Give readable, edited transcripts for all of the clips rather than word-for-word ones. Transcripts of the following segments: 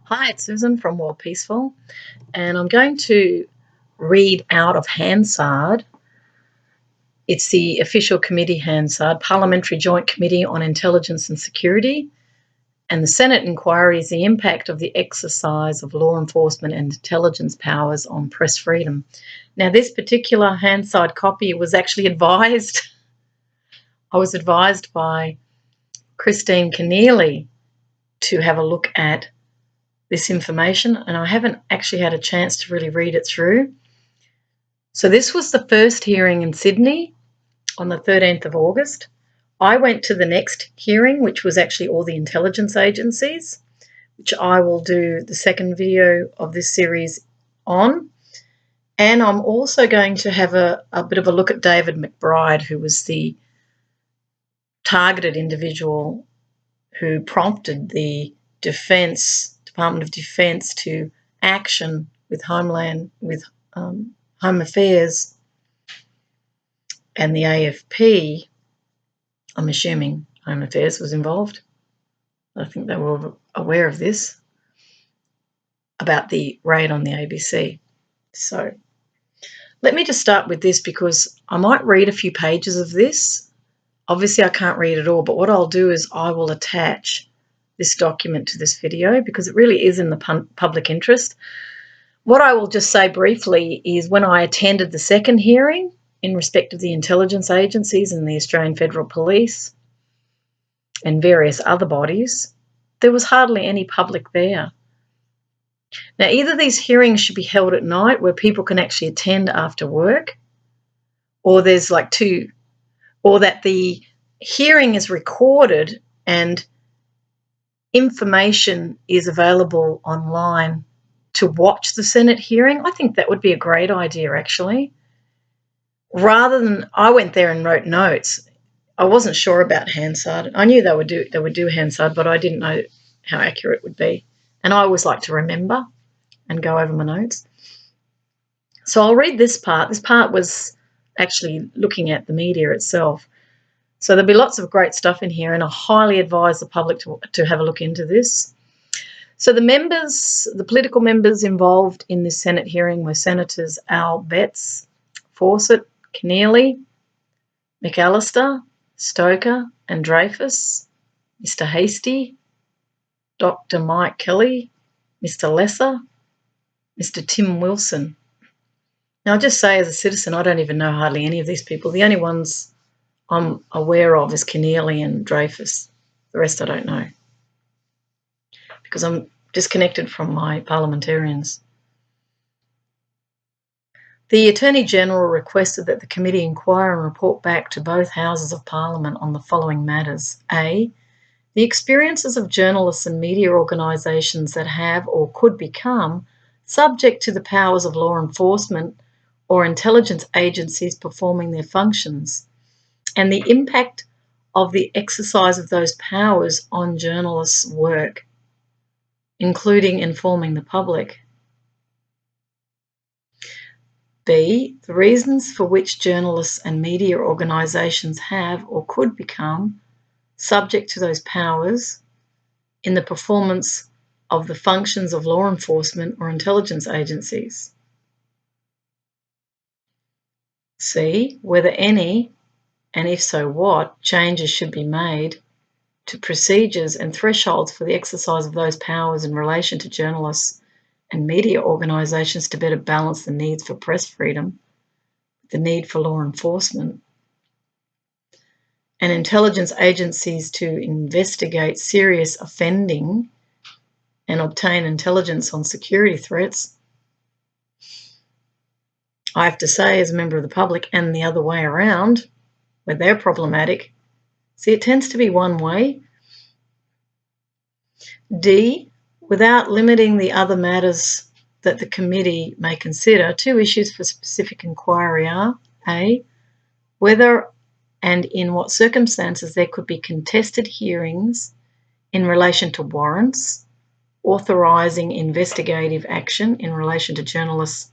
Hi, it's Susan from Worldpeacefull, and I'm going to read out of Hansard. It's the official committee Hansard, Parliamentary Joint Committee on Intelligence and Security, and the Senate inquiry is the impact of the exercise of law enforcement and intelligence powers on press freedom. Now, this particular Hansard copy was actually advised. I was advised by Christine Keneally to have a look at this information, and I haven't actually had a chance to really read it through. So this was the first hearing in Sydney on the 13th of August. I went to the next hearing, which was actually all the intelligence agencies, which I will do the second video of this series on. And I'm also going to have a bit of a look at David McBride, who was the targeted individual who prompted the Department of Defence to action with Home Affairs and the AFP. I'm assuming Home Affairs was involved. I think they were aware of this, about the raid on the ABC. So let me just start with this, because I might read a few pages of this. Obviously I can't read it all, but what I'll do is I will attach this document to this video because it really is in the public interest. What I will just say briefly is when I attended the second hearing in respect of the intelligence agencies and the Australian Federal Police and various other bodies, there was hardly any public there. Now, either these hearings should be held at night where people can actually attend after work, or there's like two, or that the hearing is recorded and information is available online to watch the Senate hearing. I think that would be a great idea, actually. Rather than, I went there and wrote notes. I wasn't sure about Hansard. I knew they would do Hansard, but I didn't know how accurate it would be. And I always like to remember and go over my notes. So I'll read this part. This part was actually looking at the media itself. So there'll be lots of great stuff in here, and I highly advise the public to have a look into this. So the political members involved in this Senate hearing were Senators Al Betts, Fawcett, Keneally, McAllister, Stoker and Dreyfus, Mr Hastie, Dr Mike Kelly, Mr Lesser, Mr Tim Wilson. Now, I'll just say as a citizen, I don't even know hardly any of these people. The only ones I'm aware of is Keneally and Dreyfus. The rest I don't know, because I'm disconnected from my parliamentarians. The Attorney-General requested that the committee inquire and report back to both Houses of Parliament on the following matters. A, the experiences of journalists and media organisations that have or could become subject to the powers of law enforcement or intelligence agencies performing their functions, and the impact of the exercise of those powers on journalists' work, including informing the public. B, the reasons for which journalists and media organisations have or could become subject to those powers in the performance of the functions of law enforcement or intelligence agencies. C, whether any, and if so what, changes should be made to procedures and thresholds for the exercise of those powers in relation to journalists and media organisations to better balance the needs for press freedom, the need for law enforcement, and intelligence agencies to investigate serious offending and obtain intelligence on security threats. I have to say, as a member of the public, and the other way around, where they're problematic, see, it tends to be one way. D, without limiting the other matters that the committee may consider, two issues for specific inquiry are: A, whether and in what circumstances there could be contested hearings in relation to warrants authorising investigative action in relation to journalists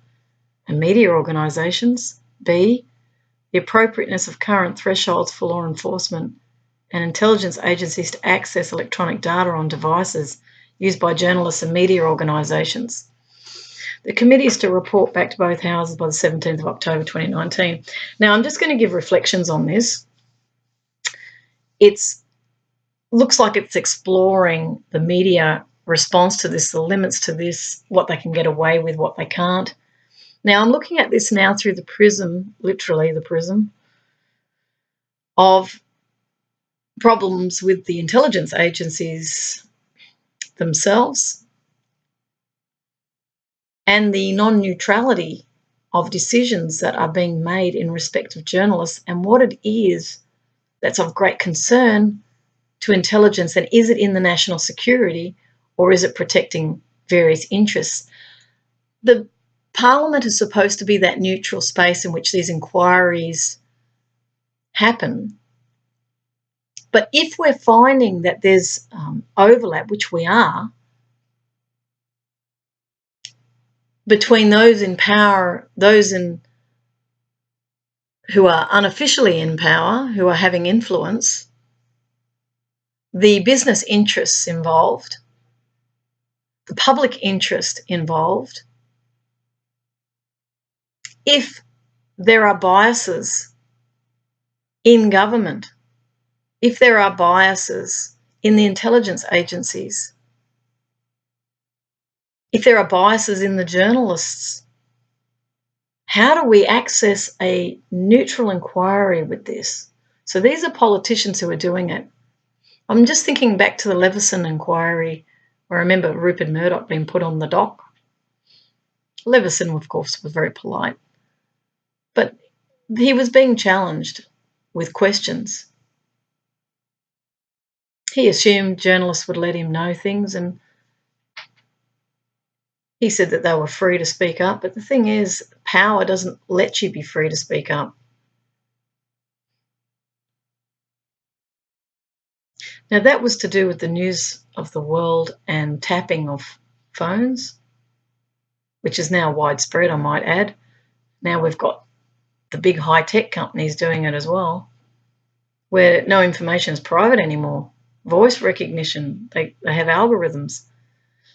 and media organisations. B, the appropriateness of current thresholds for law enforcement and intelligence agencies to access electronic data on devices used by journalists and media organisations. The committee is to report back to both houses by the 17th of October 2019. Now, I'm just going to give reflections on this. It looks like it's exploring the media response to this, the limits to this, what they can get away with, what they can't. Now, I'm looking at this now through the prism, literally the prism, of problems with the intelligence agencies themselves and the non-neutrality of decisions that are being made in respect of journalists and what it is that's of great concern to intelligence, and is it in the national security or is it protecting various interests? The Parliament is supposed to be that neutral space in which these inquiries happen. But if we're finding that there's overlap, which we are, between those in power, who are unofficially in power, who are having influence, the business interests involved, the public interest involved, if there are biases in government, if there are biases in the intelligence agencies, if there are biases in the journalists, how do we access a neutral inquiry with this? So these are politicians who are doing it. I'm just thinking back to the Leveson inquiry, where I remember Rupert Murdoch being put on the dock. Leveson, of course, was very polite, but he was being challenged with questions. He assumed journalists would let him know things, and he said that they were free to speak up. But the thing is, power doesn't let you be free to speak up. Now, that was to do with the news of the world and tapping of phones, which is now widespread, I might add. Now we've got the big high-tech companies doing it as well, where no information is private anymore. Voice recognition, they have algorithms.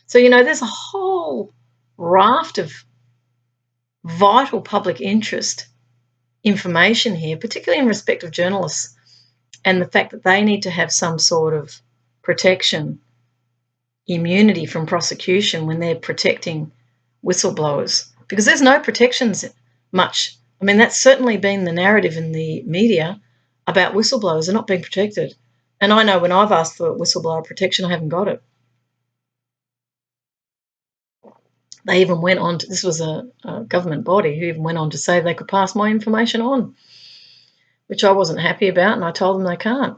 So, there's a whole raft of vital public interest information here, particularly in respect of journalists, and the fact that they need to have some sort of protection, immunity from prosecution when they're protecting whistleblowers, because there's no protections much. I mean, that's certainly been the narrative in the media about whistleblowers are not being protected. And I know when I've asked for whistleblower protection, I haven't got it. They even went on to, this was a government body who even went on to say they could pass my information on, which I wasn't happy about, and I told them they can't.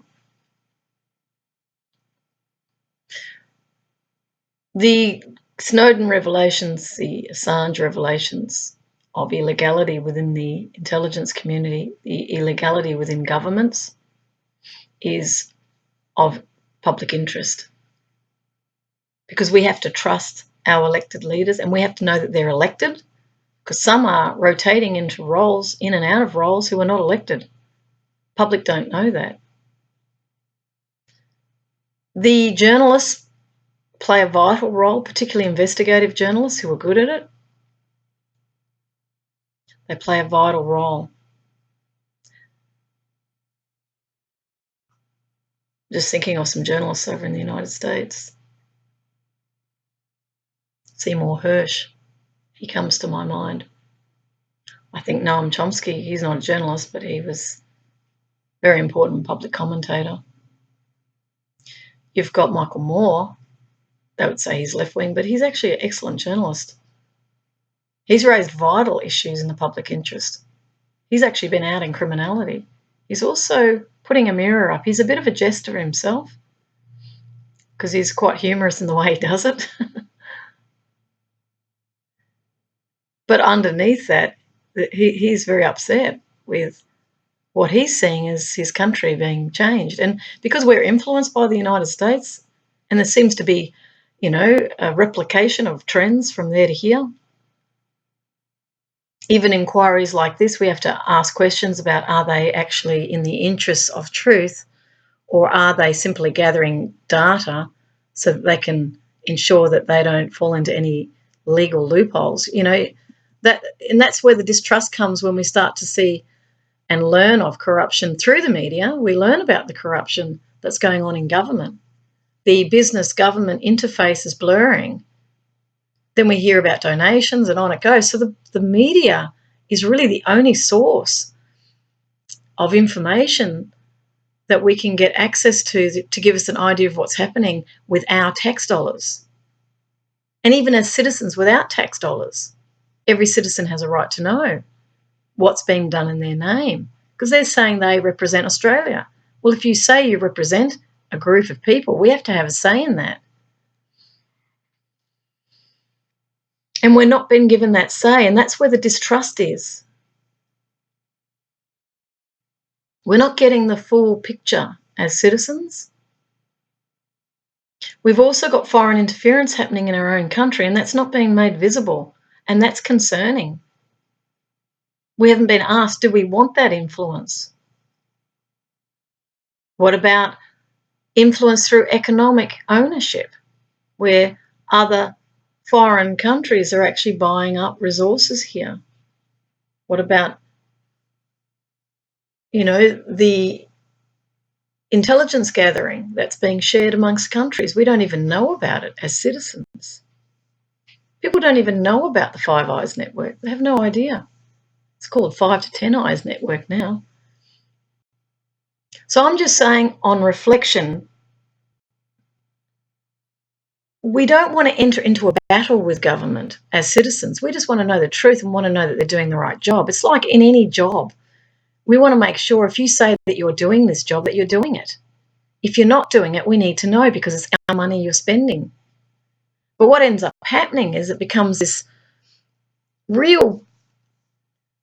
The Snowden revelations, the Assange revelations of illegality within the intelligence community, the illegality within governments, is of public interest, because we have to trust our elected leaders, and we have to know that they're elected, because some are rotating into roles, in and out of roles, who are not elected. Public don't know that. The journalists play a vital role, particularly investigative journalists who are good at it. They play a vital role. Just thinking of some journalists over in the United States. Seymour Hersh, he comes to my mind. I think Noam Chomsky, he's not a journalist, but he was a very important public commentator. You've got Michael Moore. They would say he's left-wing, but he's actually an excellent journalist. He's raised vital issues in the public interest. He's actually been out in criminality. He's also putting a mirror up. He's a bit of a jester himself, because he's quite humorous in the way he does it. But underneath that, he's very upset with what he's seeing as his country being changed. And because we're influenced by the United States, and there seems to be, a replication of trends from there to here, even inquiries like this, we have to ask questions about, are they actually in the interests of truth, or are they simply gathering data so that they can ensure that they don't fall into any legal loopholes. And that's where the distrust comes, when we start to see and learn of corruption through the media. We learn about the corruption that's going on in government. The business-government interface is blurring. Then we hear about donations and on it goes. So the media is really the only source of information that we can get access to give us an idea of what's happening with our tax dollars. And even as citizens without tax dollars, every citizen has a right to know what's being done in their name, because they're saying they represent Australia. Well, if you say you represent a group of people, we have to have a say in that. And we're not being given that say, and that's where the distrust is. We're not getting the full picture as citizens. We've also got foreign interference happening in our own country, and that's not being made visible, and that's concerning. We haven't been asked, do we want that influence? What about influence through economic ownership, where other foreign countries are actually buying up resources here? What about, the intelligence gathering that's being shared amongst countries? We don't even know about it as citizens. People don't even know about the Five Eyes network. They have no idea. It's called 5 to 10 Eyes network now. So I'm just saying, on reflection, we don't want to enter into a battle with government as citizens. We just want to know the truth and want to know that they're doing the right job. It's like in any job. We want to make sure if you say that you're doing this job, that you're doing it. If you're not doing it, we need to know, because it's our money you're spending. But what ends up happening is it becomes this real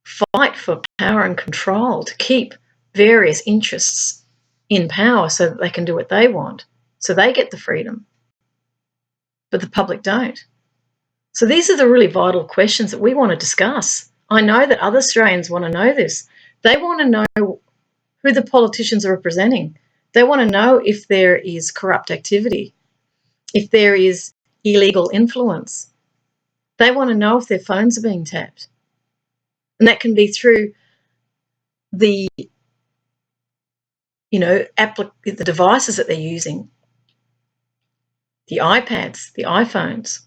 fight for power and control to keep various interests in power so that they can do what they want, so they get the freedom, but the public don't. So these are the really vital questions that we want to discuss. I know that other Australians want to know this. They want to know who the politicians are representing. They want to know if there is corrupt activity, if there is illegal influence. They want to know if their phones are being tapped. And that can be through the, the devices that they're using, the iPads, the iPhones.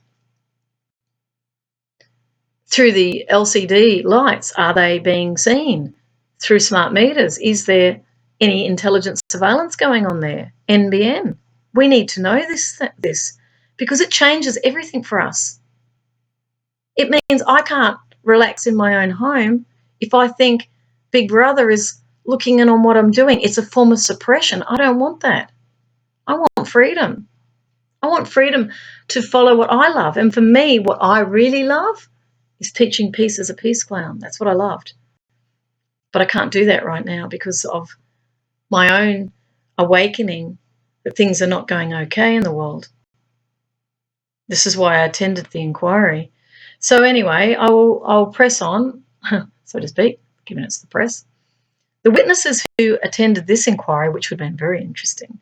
Through the LCD lights, are they being seen? Through smart meters, is there any intelligence surveillance going on there? NBN. We need to know this because it changes everything for us. It means I can't relax in my own home if I think Big Brother is looking in on what I'm doing. It's a form of suppression. I don't want that. I want freedom. I want freedom to follow what I love. And for me, what I really love is teaching peace as a peace clown. That's what I loved. But I can't do that right now because of my own awakening that things are not going okay in the world. This is why I attended the inquiry. So anyway, I'll press on, so to speak, given it's the press. The witnesses who attended this inquiry, which would have been very interesting,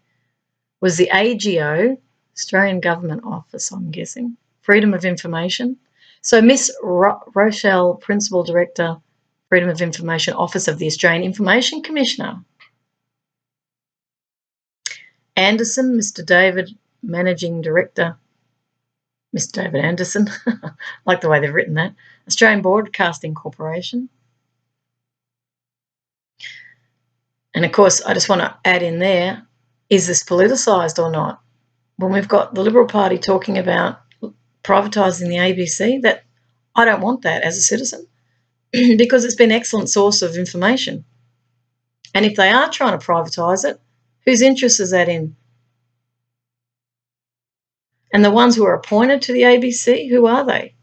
was the AGO, Australian Government Office, I'm guessing, Freedom of Information. So Miss Rochelle, Principal Director, Freedom of Information Office of the Australian Information Commissioner. Anderson, Mr. David, Managing Director, Mr. David Anderson, I like the way they've written that, Australian Broadcasting Corporation. And of course, I just want to add in there, is this politicised or not? When we've got the Liberal Party talking about privatising the ABC, that I don't want that as a citizen because it's been an excellent source of information. And if they are trying to privatise it, whose interest is that in? And the ones who are appointed to the ABC, who are they?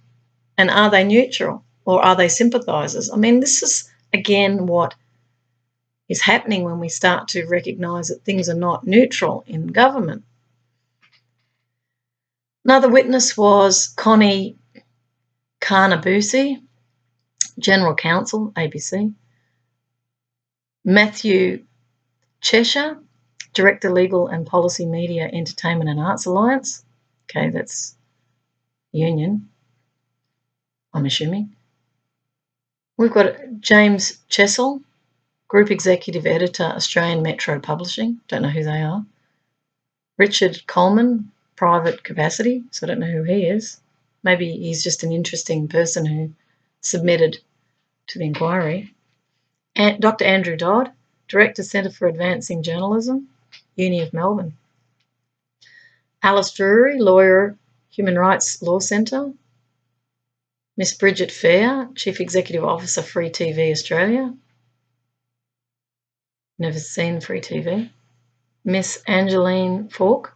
And are they neutral or are they sympathisers? I mean, this is, again, what is happening when we start to recognise that things are not neutral in government. Another witness was Connie Carnabusi, General Counsel, ABC. Matthew Cheshire, Director, Legal and Policy, Media, Entertainment and Arts Alliance. Okay, that's union, I'm assuming. We've got James Chessel, Group Executive Editor, Australian Metro Publishing. Don't know who they are. Richard Coleman, private capacity, so I don't know who he is. Maybe he's just an interesting person who submitted to the inquiry. And Dr. Andrew Dodd, Director, Centre for Advancing Journalism, Uni of Melbourne. Alice Drury, lawyer, Human Rights Law Centre. Miss Bridget Fair, Chief Executive Officer, Free TV Australia. Never seen Free TV. Miss Angeline Falk,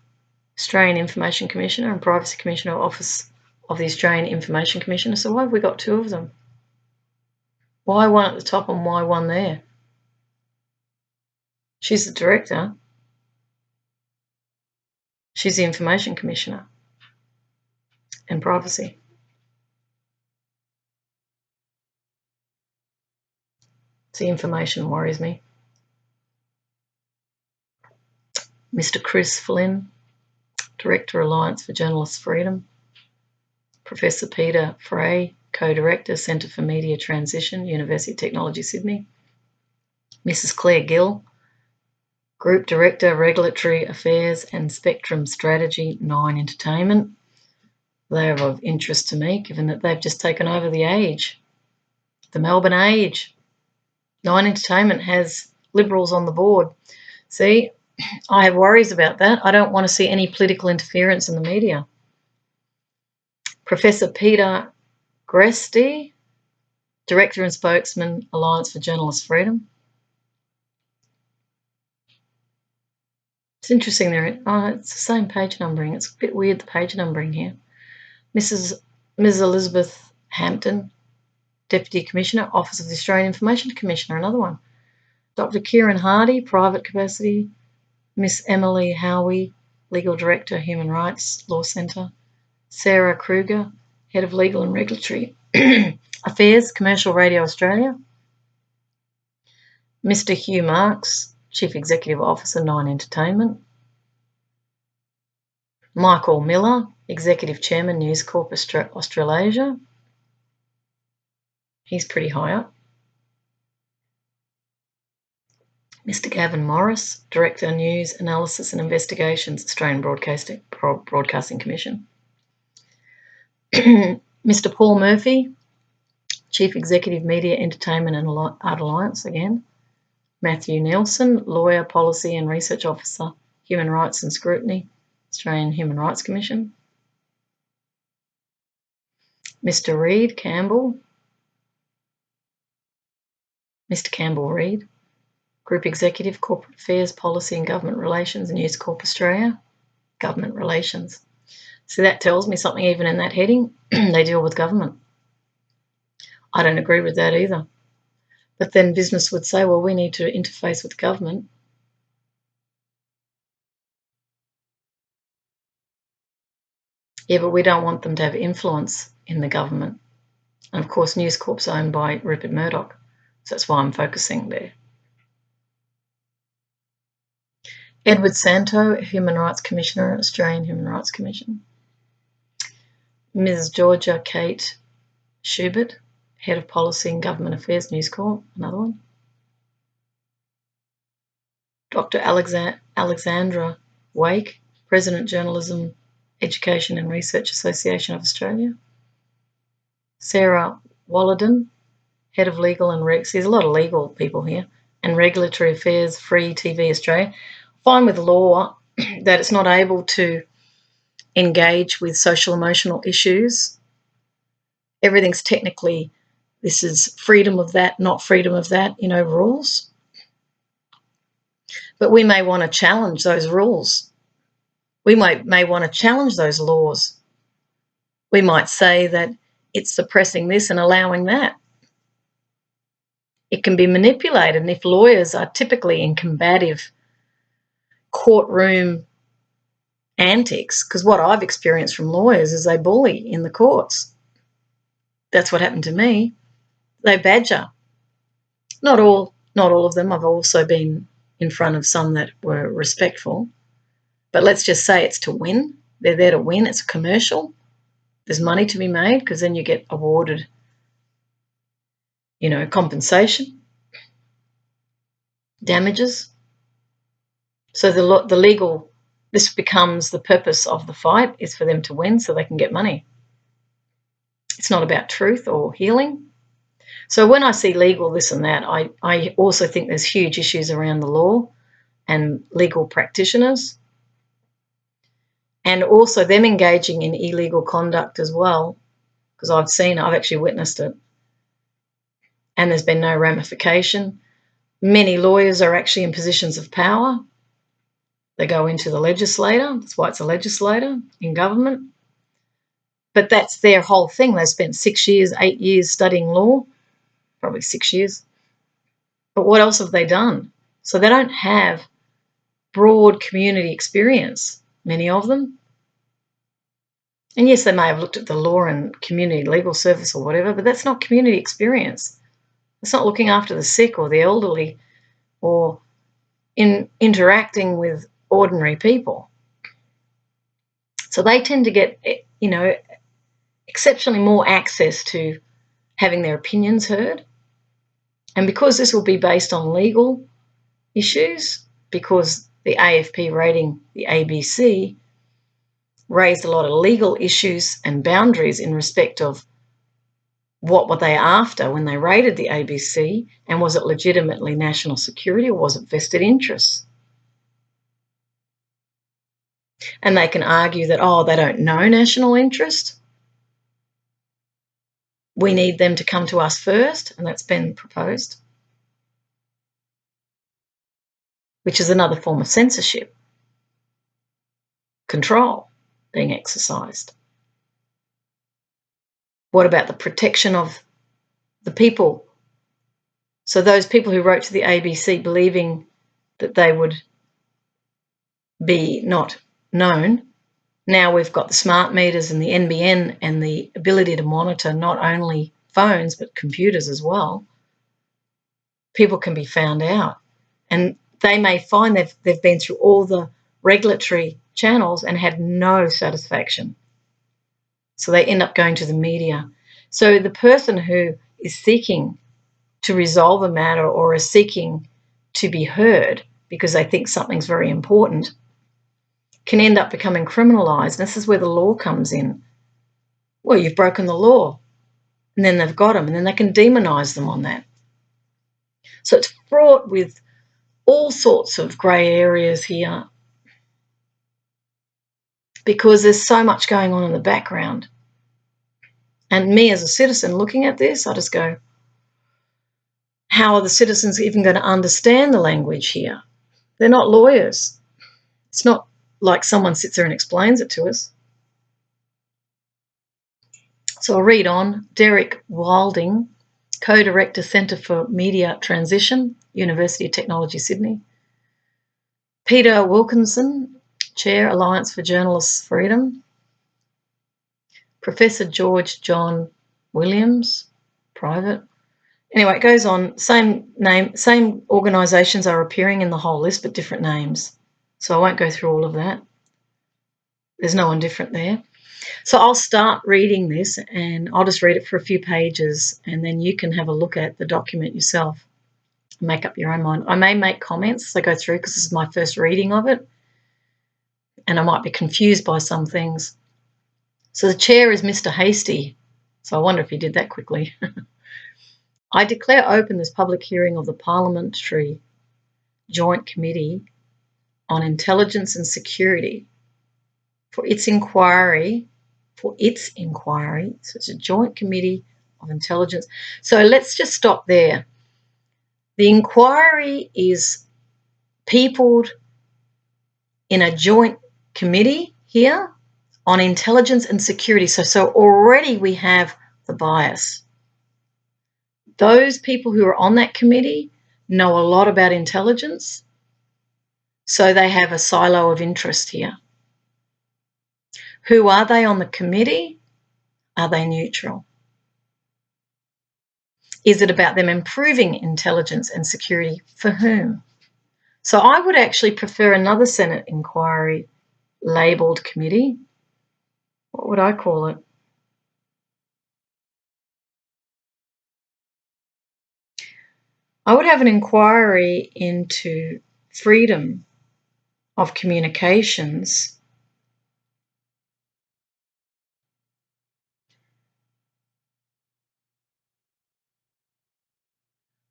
Australian Information Commissioner and Privacy Commissioner, Office of the Australian Information Commissioner. So why have we got two of them? Why one at the top and why one there? She's the director. She's the Information Commissioner and Privacy. The information worries me. Mr. Chris Flynn, Director, Alliance for Journalists' Freedom. Professor Peter Frey, Co-Director, Centre for Media Transition, University of Technology, Sydney. Mrs. Claire Gill, Group Director, Regulatory Affairs and Spectrum Strategy, Nine Entertainment. They are of interest to me, given that they've just taken over the Age, the Melbourne Age. Nine Entertainment has Liberals on the board. See, I have worries about that. I don't want to see any political interference in the media. Professor Peter Gresti, Director and Spokesman, Alliance for Journalists' Freedom. It's interesting there. Oh, it's the same page numbering. It's a bit weird, the page numbering here. Ms. Elizabeth Hampton, Deputy Commissioner, Office of the Australian Information Commissioner, another one. Dr. Kieran Hardy, private capacity. Miss Emily Howie, Legal Director, Human Rights Law Centre. Sarah Kruger, Head of Legal and Regulatory Affairs, Commercial Radio Australia. Mr. Hugh Marks, Chief Executive Officer, Nine Entertainment. Michael Miller, Executive Chairman, News Corp Australasia. He's pretty high up. Mr. Gavin Morris, Director, News, Analysis and Investigations, Australian Broadcasting Commission. Mr. Paul Murphy, Chief Executive, Media, Entertainment and Art Alliance again. Matthew Nelson, Lawyer, Policy and Research Officer, Human Rights and Scrutiny, Australian Human Rights Commission. Mr. Reid Campbell, Mr. Campbell Reid, Group Executive, Corporate Affairs, Policy and Government Relations, News Corp Australia, Government Relations. So that tells me something even in that heading. They deal with government. I don't agree with that either. But then business would say, well, we need to interface with government. Yeah, but we don't want them to have influence in the government. And of course, News Corp's owned by Rupert Murdoch. So that's why I'm focusing there. Edward Santo, Human Rights Commissioner, Australian Human Rights Commission. Ms. Georgia Kate Schubert, Head of Policy and Government Affairs, News Corp, another one. Dr. Alexandra Wake, President, Journalism, Education and Research Association of Australia. Sarah Wallerden, Head of Legal and there's a lot of legal people here, and Regulatory Affairs, Free TV Australia. Fine with law that it's not able to engage with social emotional issues. Everything's technically, this is freedom of that, not freedom of that, rules. But we may want to challenge those rules. We may want to challenge those laws. We might say that it's suppressing this and allowing that. It can be manipulated, and if lawyers are typically in combative courtroom antics, because what I've experienced from lawyers is they bully in the courts. That's what happened to me. They badger. Not all of them. I've also been in front of some that were respectful. But let's just say it's to win. They're there to win. It's a commercial. There's money to be made because then you get awarded, compensation, damages. So the legal, this becomes the purpose of the fight is for them to win so they can get money. It's not about truth or healing. So when I see legal this and that, I also think there's huge issues around the law and legal practitioners, and also them engaging in illegal conduct as well, because I've actually witnessed it, and there's been no ramification. Many lawyers are actually in positions of power. They go into the legislator. That's why it's a legislator in government. But that's their whole thing. They spent 6 years, 8 years studying law, probably 6 years. But what else have they done? So they don't have broad community experience, many of them. And yes, they may have looked at the law and community legal service or whatever, but that's not community experience. It's not looking after the sick or the elderly or in interacting with ordinary people. So they tend to get, exceptionally more access to having their opinions heard. And because this will be based on legal issues, because the AFP rating, the ABC, raised a lot of legal issues and boundaries in respect of what were they after when they raided the ABC, and was it legitimately national security or was it vested interests? And they can argue that, they don't know national interest. We need them to come to us first, and that's been proposed, which is another form of censorship, control being exercised. What about the protection of the people? So those people who wrote to the ABC believing that they would be not known, now we've got the smart meters and the NBN and the ability to monitor not only phones but computers as well. People can be found out, and they may find they've been through all the regulatory channels and had no satisfaction. So they end up going to the media. So the person who is seeking to resolve a matter or is seeking to be heard because they think something's very important can end up becoming criminalised. This is where the law comes in. Well, you've broken the law, and then they've got them, and then they can demonise them on that. So it's fraught with all sorts of grey areas here because there's so much going on in the background. And me as a citizen looking at this, I just go, how are the citizens even going to understand the language here? They're not lawyers. It's not like someone sits there and explains it to us. So I'll read on. Derek Wilding, Co-Director, Centre for Media Transition, University of Technology, Sydney. Peter Wilkinson, Chair, Alliance for Journalists' Freedom. Professor George John Williams, private. Anyway, it goes on. Same name, same organisations are appearing in the whole list, but different names. So I won't go through all of that. There's no one different there. So I'll start reading this, and I'll just read it for a few pages, and then you can have a look at the document yourself, make up your own mind. I may make comments as I go through because this is my first reading of it, and I might be confused by some things. So the chair is Mr. Hasty. So I wonder if he did that quickly. I declare open this public hearing of the Parliamentary Joint Committee on Intelligence and Security for its inquiry. So it's a Joint Committee of Intelligence. So let's just stop there. The inquiry is peopled in a joint committee here on intelligence and security. So already we have the bias. Those people who are on that committee know a lot about intelligence, so they have a silo of interest here. Who are they on the committee? Are they neutral? Is it about them improving intelligence and security? For whom? So I would actually prefer another Senate inquiry labelled committee What would I call it? I would have an inquiry into freedom of communications,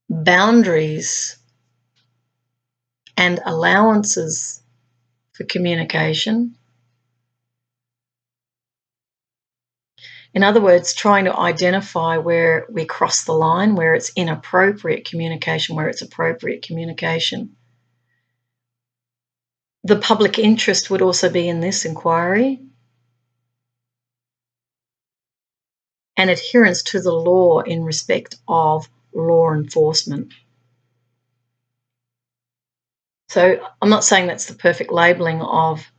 boundaries and allowances for communication. In other words, trying to identify where we cross the line, where it's inappropriate communication, where it's appropriate communication. The public interest would also be in this inquiry, and adherence to the law in respect of law enforcement. So I'm not saying that's the perfect labelling of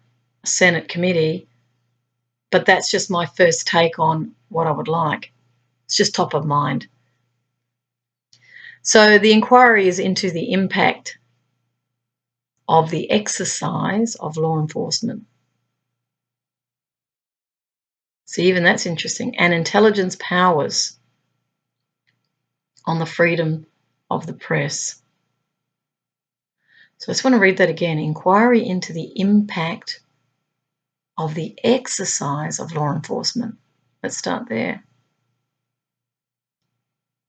a Senate committee, but that's just my first take on what I would like. It's just top of mind. So the inquiry is into the impact of the exercise of law enforcement. So even that's interesting. And intelligence powers on the freedom of the press. So I just want to read that again. Inquiry into the impact of the exercise of law enforcement. Let's start there.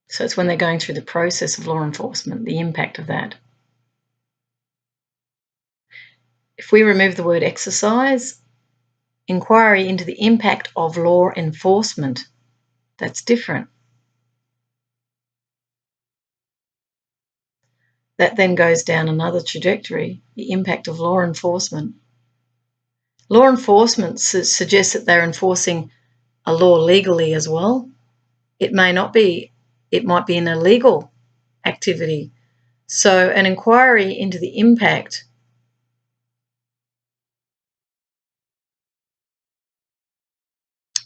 So it's when they're going through the process of law enforcement, the impact of that. If we remove the word exercise, inquiry into the impact of law enforcement, that's different. That then goes down another trajectory, the impact of law enforcement. Law enforcement suggests that they're enforcing a law legally as well. It may not be. It might be an illegal activity. So an inquiry into the impact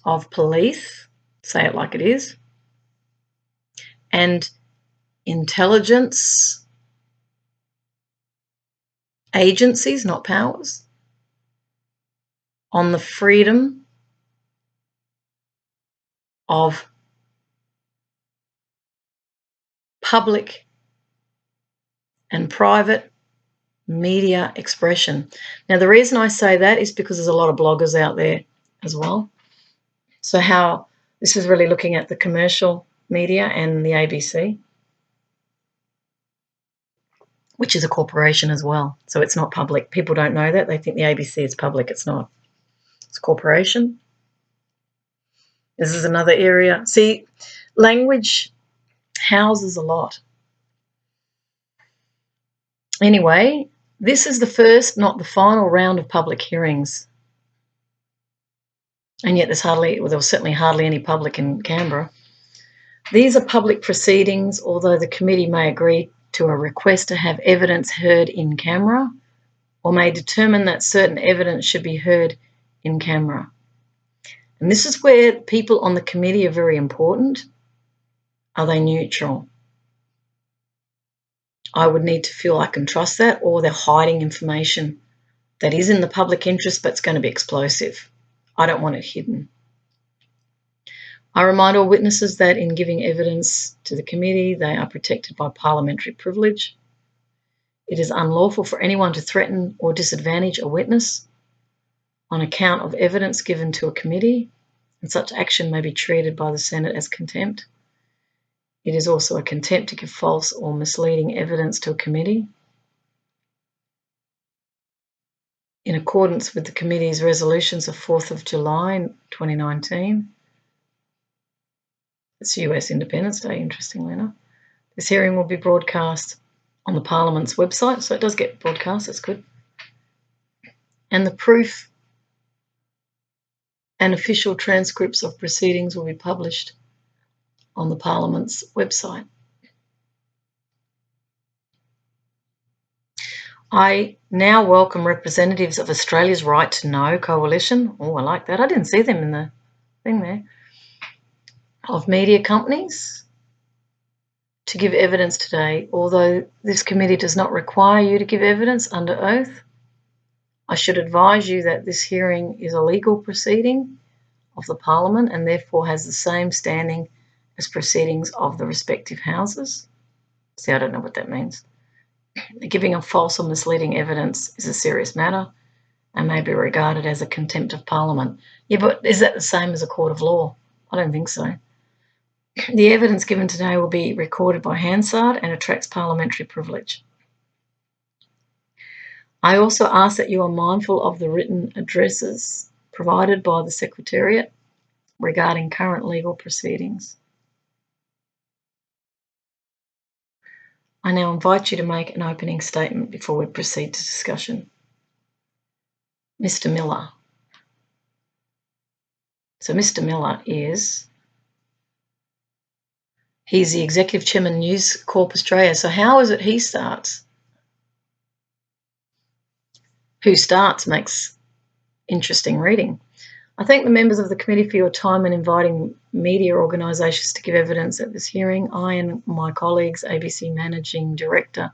of police, say it like it is, and intelligence agencies, not powers, on the freedom of public and private media expression. Now, the reason I say that is because there's a lot of bloggers out there as well. So how this is really looking at the commercial media and the ABC, which is a corporation as well. So it's not public. People don't know that. They think the ABC is public. It's not. It's a corporation. This is another area. See, language houses a lot. Anyway, this is the first, not the final round of public hearings. And yet there was certainly hardly any public in Canberra. These are public proceedings, although the committee may agree to a request to have evidence heard in camera or may determine that certain evidence should be heard in camera. And this is where people on the committee are very important. Are they neutral? I would need to feel I can trust that, or they're hiding information that is in the public interest but it's going to be explosive. I don't want it hidden. I remind all witnesses that in giving evidence to the committee, they are protected by parliamentary privilege. It is unlawful for anyone to threaten or disadvantage a witness on account of evidence given to a committee, and such action may be treated by the Senate as contempt. It is also a contempt to give false or misleading evidence to a committee. In accordance with the committee's resolutions of 4th of July 2019, it's US Independence Day, interestingly enough, this hearing will be broadcast on the Parliament's website, so it does get broadcast, that's good. And the proof and official transcripts of proceedings will be published on the Parliament's website. I now welcome representatives of Australia's Right to Know Coalition. Oh, I like that. I didn't see them in the thing there. Of media companies to give evidence today. Although this committee does not require you to give evidence under oath, I should advise you that this hearing is a legal proceeding of the Parliament and therefore has the same standing as proceedings of the respective houses. See, I don't know what that means. Giving of false or misleading evidence is a serious matter and may be regarded as a contempt of Parliament. Yeah, but is that the same as a court of law? I don't think so. The evidence given today will be recorded by Hansard and attracts parliamentary privilege. I also ask that you are mindful of the written addresses provided by the Secretariat regarding current legal proceedings. I now invite you to make an opening statement before we proceed to discussion. Mr. Miller. So Mr. Miller he's the Executive Chairman News Corp Australia. So how is it he starts? Who starts makes interesting reading. I thank the members of the committee for your time in inviting media organisations to give evidence at this hearing. I and my colleagues, ABC Managing Director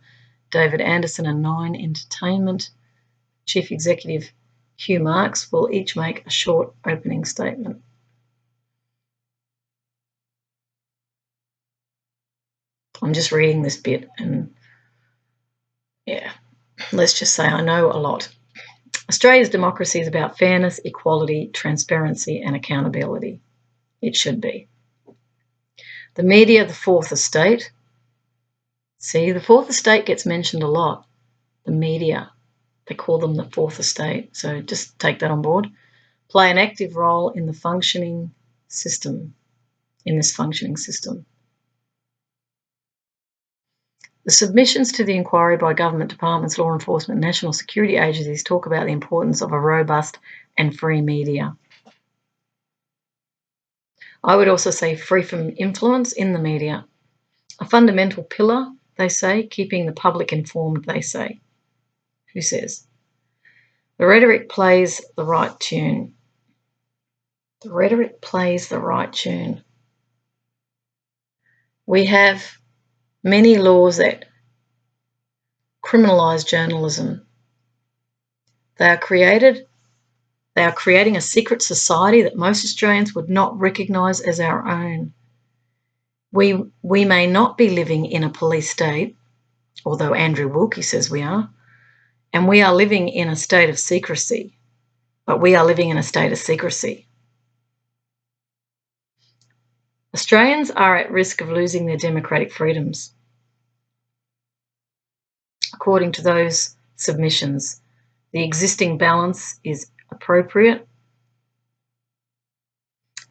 David Anderson and Nine Entertainment Chief Executive Hugh Marks, will each make a short opening statement. I'm just reading this bit and, yeah, let's just say I know a lot. Australia's democracy is about fairness, equality, transparency and accountability. It should be. The media, the fourth estate. See, the fourth estate gets mentioned a lot. The media, they call them the fourth estate. So just take that on board. Play an active role in the functioning system, in this functioning system. The submissions to the inquiry by government departments, law enforcement and national security agencies talk about the importance of a robust and free media. I would also say free from influence in the media. A fundamental pillar, they say, keeping the public informed, they say. Who says? The rhetoric plays the right tune. The rhetoric plays the right tune. We have many laws that criminalise journalism. They are creating a secret society that most Australians would not recognise as our own. We may not be living in a police state, although Andrew Wilkie says we are, and we are living in a state of secrecy, but we are living in a state of secrecy. Australians are at risk of losing their democratic freedoms. According to those submissions, the existing balance is appropriate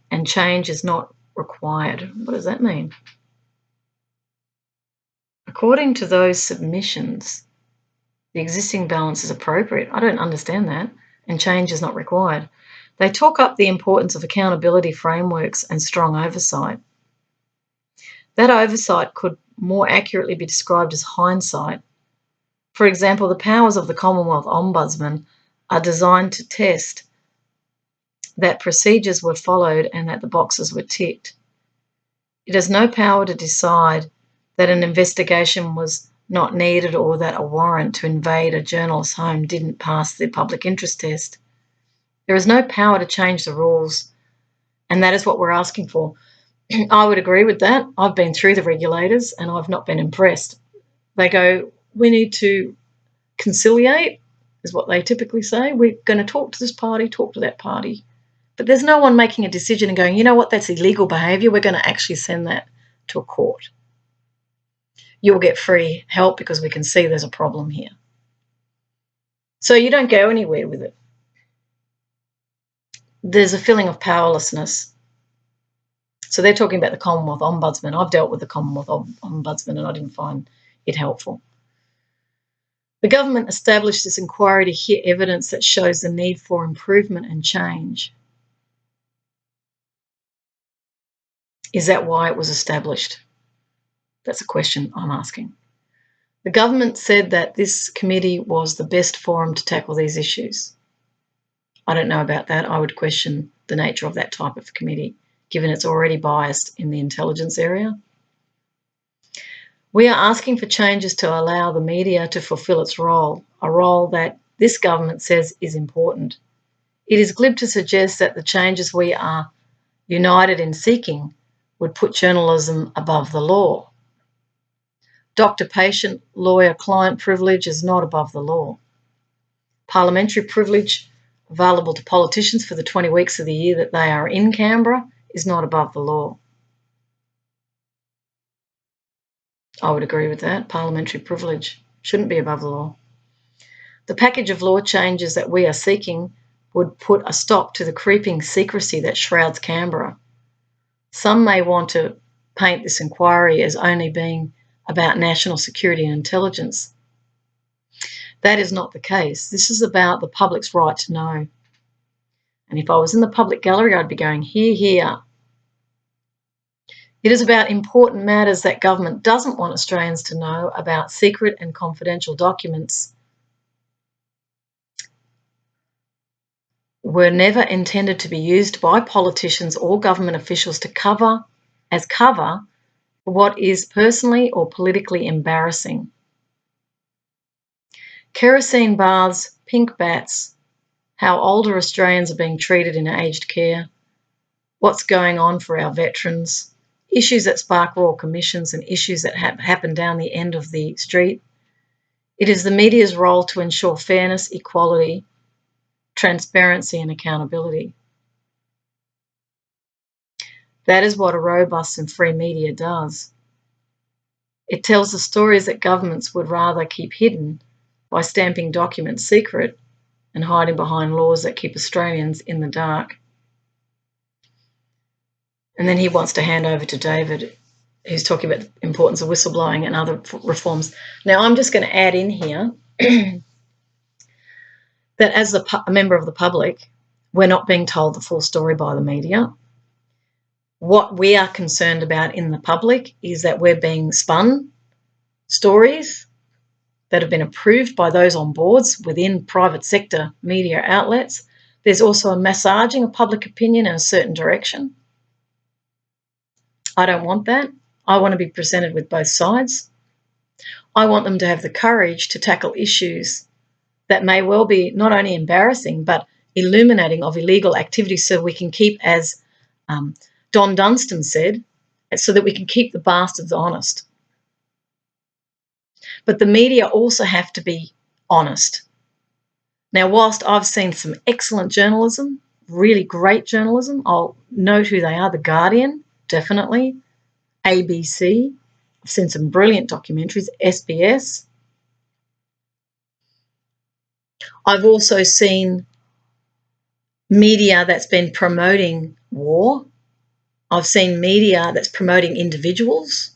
and change is not required. What does that mean? According to those submissions, the existing balance is appropriate. I don't understand that. And change is not required. They talk up the importance of accountability frameworks and strong oversight. That oversight could more accurately be described as hindsight. For example, the powers of the Commonwealth Ombudsman are designed to test that procedures were followed and that the boxes were ticked. It has no power to decide that an investigation was not needed or that a warrant to invade a journalist's home didn't pass the public interest test. There is no power to change the rules, and that is what we're asking for. I would agree with that. I've been through the regulators and I've not been impressed. They go, we need to conciliate, is what they typically say. We're going to talk to this party, talk to that party. But there's no one making a decision and going, you know what, that's illegal behaviour. We're going to actually send that to a court. You'll get free help because we can see there's a problem here. So you don't go anywhere with it. There's a feeling of powerlessness. So they're talking about the Commonwealth Ombudsman. I've dealt with the Commonwealth Ombudsman and I didn't find it helpful. The government established this inquiry to hear evidence that shows the need for improvement and change. Is that why it was established? That's a question I'm asking. The government said that this committee was the best forum to tackle these issues. I don't know about that. I would question the nature of that type of committee, given it's already biased in the intelligence area. We are asking for changes to allow the media to fulfil its role, a role that this government says is important. It is glib to suggest that the changes we are united in seeking would put journalism above the law. Doctor-patient, lawyer-client privilege is not above the law. Parliamentary privilege available to politicians for the 20 weeks of the year that they are in Canberra is not above the law. I would agree with that. Parliamentary privilege shouldn't be above the law. The package of law changes that we are seeking would put a stop to the creeping secrecy that shrouds Canberra. Some may want to paint this inquiry as only being about national security and intelligence. That is not the case. This is about the public's right to know. And if I was in the public gallery, I'd be going, hear, hear. It is about important matters that government doesn't want Australians to know about, secret and confidential documents were never intended to be used by politicians or government officials to cover for what is personally or politically embarrassing. Kerosene baths, pink bats, how older Australians are being treated in aged care, what's going on for our veterans, issues that spark royal commissions and issues that happen down the end of the street. It is the media's role to ensure fairness, equality, transparency and accountability. That is what a robust and free media does. It tells the stories that governments would rather keep hidden by stamping documents secret and hiding behind laws that keep Australians in the dark. And then he wants to hand over to David, who's talking about the importance of whistleblowing and other reforms. Now, I'm just going to add in here that as a member of the public, we're not being told the full story by the media. What we are concerned about in the public is that we're being spun stories that have been approved by those on boards within private sector media outlets. There's also a massaging of public opinion in a certain direction. I don't want that. I want to be presented with both sides. I want them to have the courage to tackle issues that may well be not only embarrassing but illuminating of illegal activities, so we can keep, as Don Dunstan said, so that we can keep the bastards honest. But the media also have to be honest. Now, whilst I've seen some excellent journalism, really great journalism, I'll note who they are. The Guardian, definitely. ABC. I've seen some brilliant documentaries. SBS. I've also seen media that's been promoting war. I've seen media that's promoting individuals,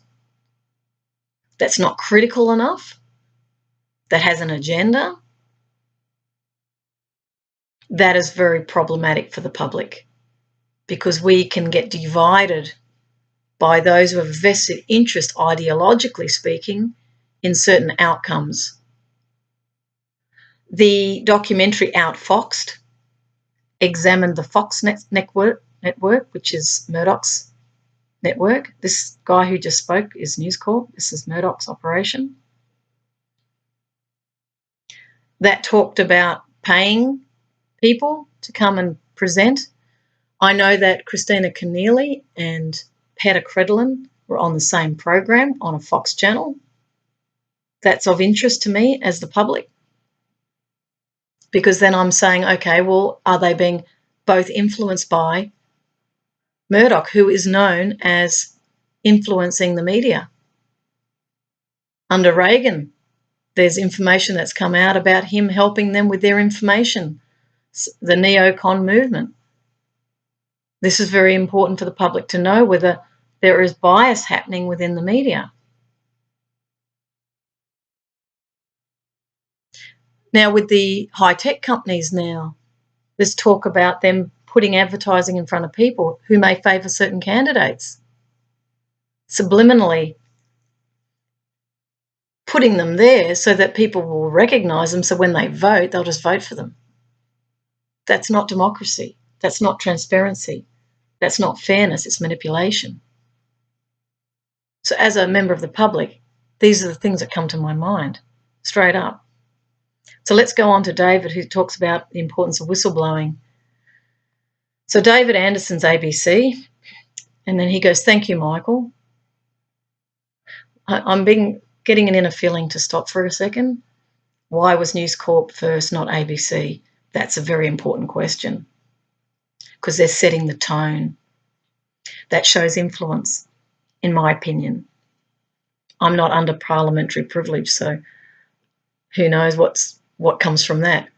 that's not critical enough, that has an agenda. That is very problematic for the public, because we can get divided by those who have vested interest, ideologically speaking, in certain outcomes. The documentary Outfoxed examined the Fox network, which is Murdoch's network. This guy who just spoke is News Corp. This is Murdoch's operation. That talked about paying people to come and present. I know that Christina Keneally and Peter Credlin were on the same program on a Fox channel. That's of interest to me as the public, because then I'm saying, okay, well, are they being both influenced by Murdoch, who is known as influencing the media? Under Reagan, there's information that's come out about him helping them with their information, the neocon movement. This is very important for the public to know, whether there is bias happening within the media. Now, with the high-tech companies now, there's talk about them putting advertising in front of people who may favour certain candidates, subliminally putting them there so that people will recognise them, so when they vote, they'll just vote for them. That's not democracy. That's not transparency. That's not fairness. It's manipulation. So as a member of the public, these are the things that come to my mind, straight up. So let's go on to David, who talks about the importance of whistleblowing So David Anderson's ABC, and then he goes, "Thank you, Michael." I'm getting an inner feeling to stop for a second. Why was News Corp first, not ABC? That's a very important question, because they're setting the tone. That shows influence, in my opinion. I'm not under parliamentary privilege, so who knows what comes from that.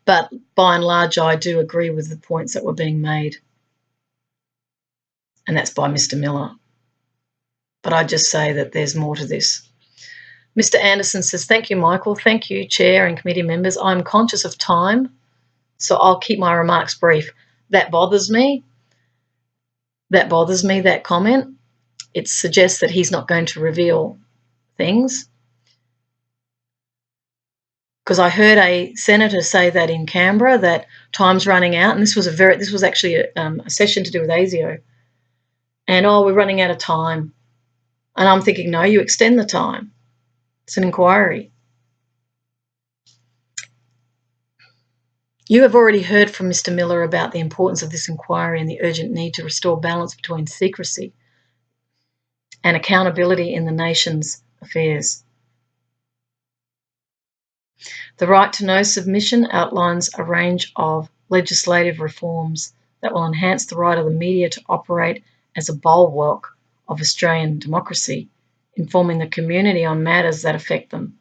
But by and large, I do agree with the points that were being made. And that's by Mr. Miller. But I just say that there's more to this. Mr. Anderson says, "Thank you, Michael. Thank you, Chair and committee members. I'm conscious of time, so I'll keep my remarks brief." That bothers me. That comment. It suggests that he's not going to reveal things. Because I heard a senator say that in Canberra, that time's running out, and this was actually a session to do with ASIO. And, we're running out of time. And I'm thinking, no, you extend the time. It's an inquiry. You have already heard from Mr. Miller about the importance of this inquiry and the urgent need to restore balance between secrecy and accountability in the nation's affairs. The Right to Know submission outlines a range of legislative reforms that will enhance the right of the media to operate as a bulwark of Australian democracy, informing the community on matters that affect them.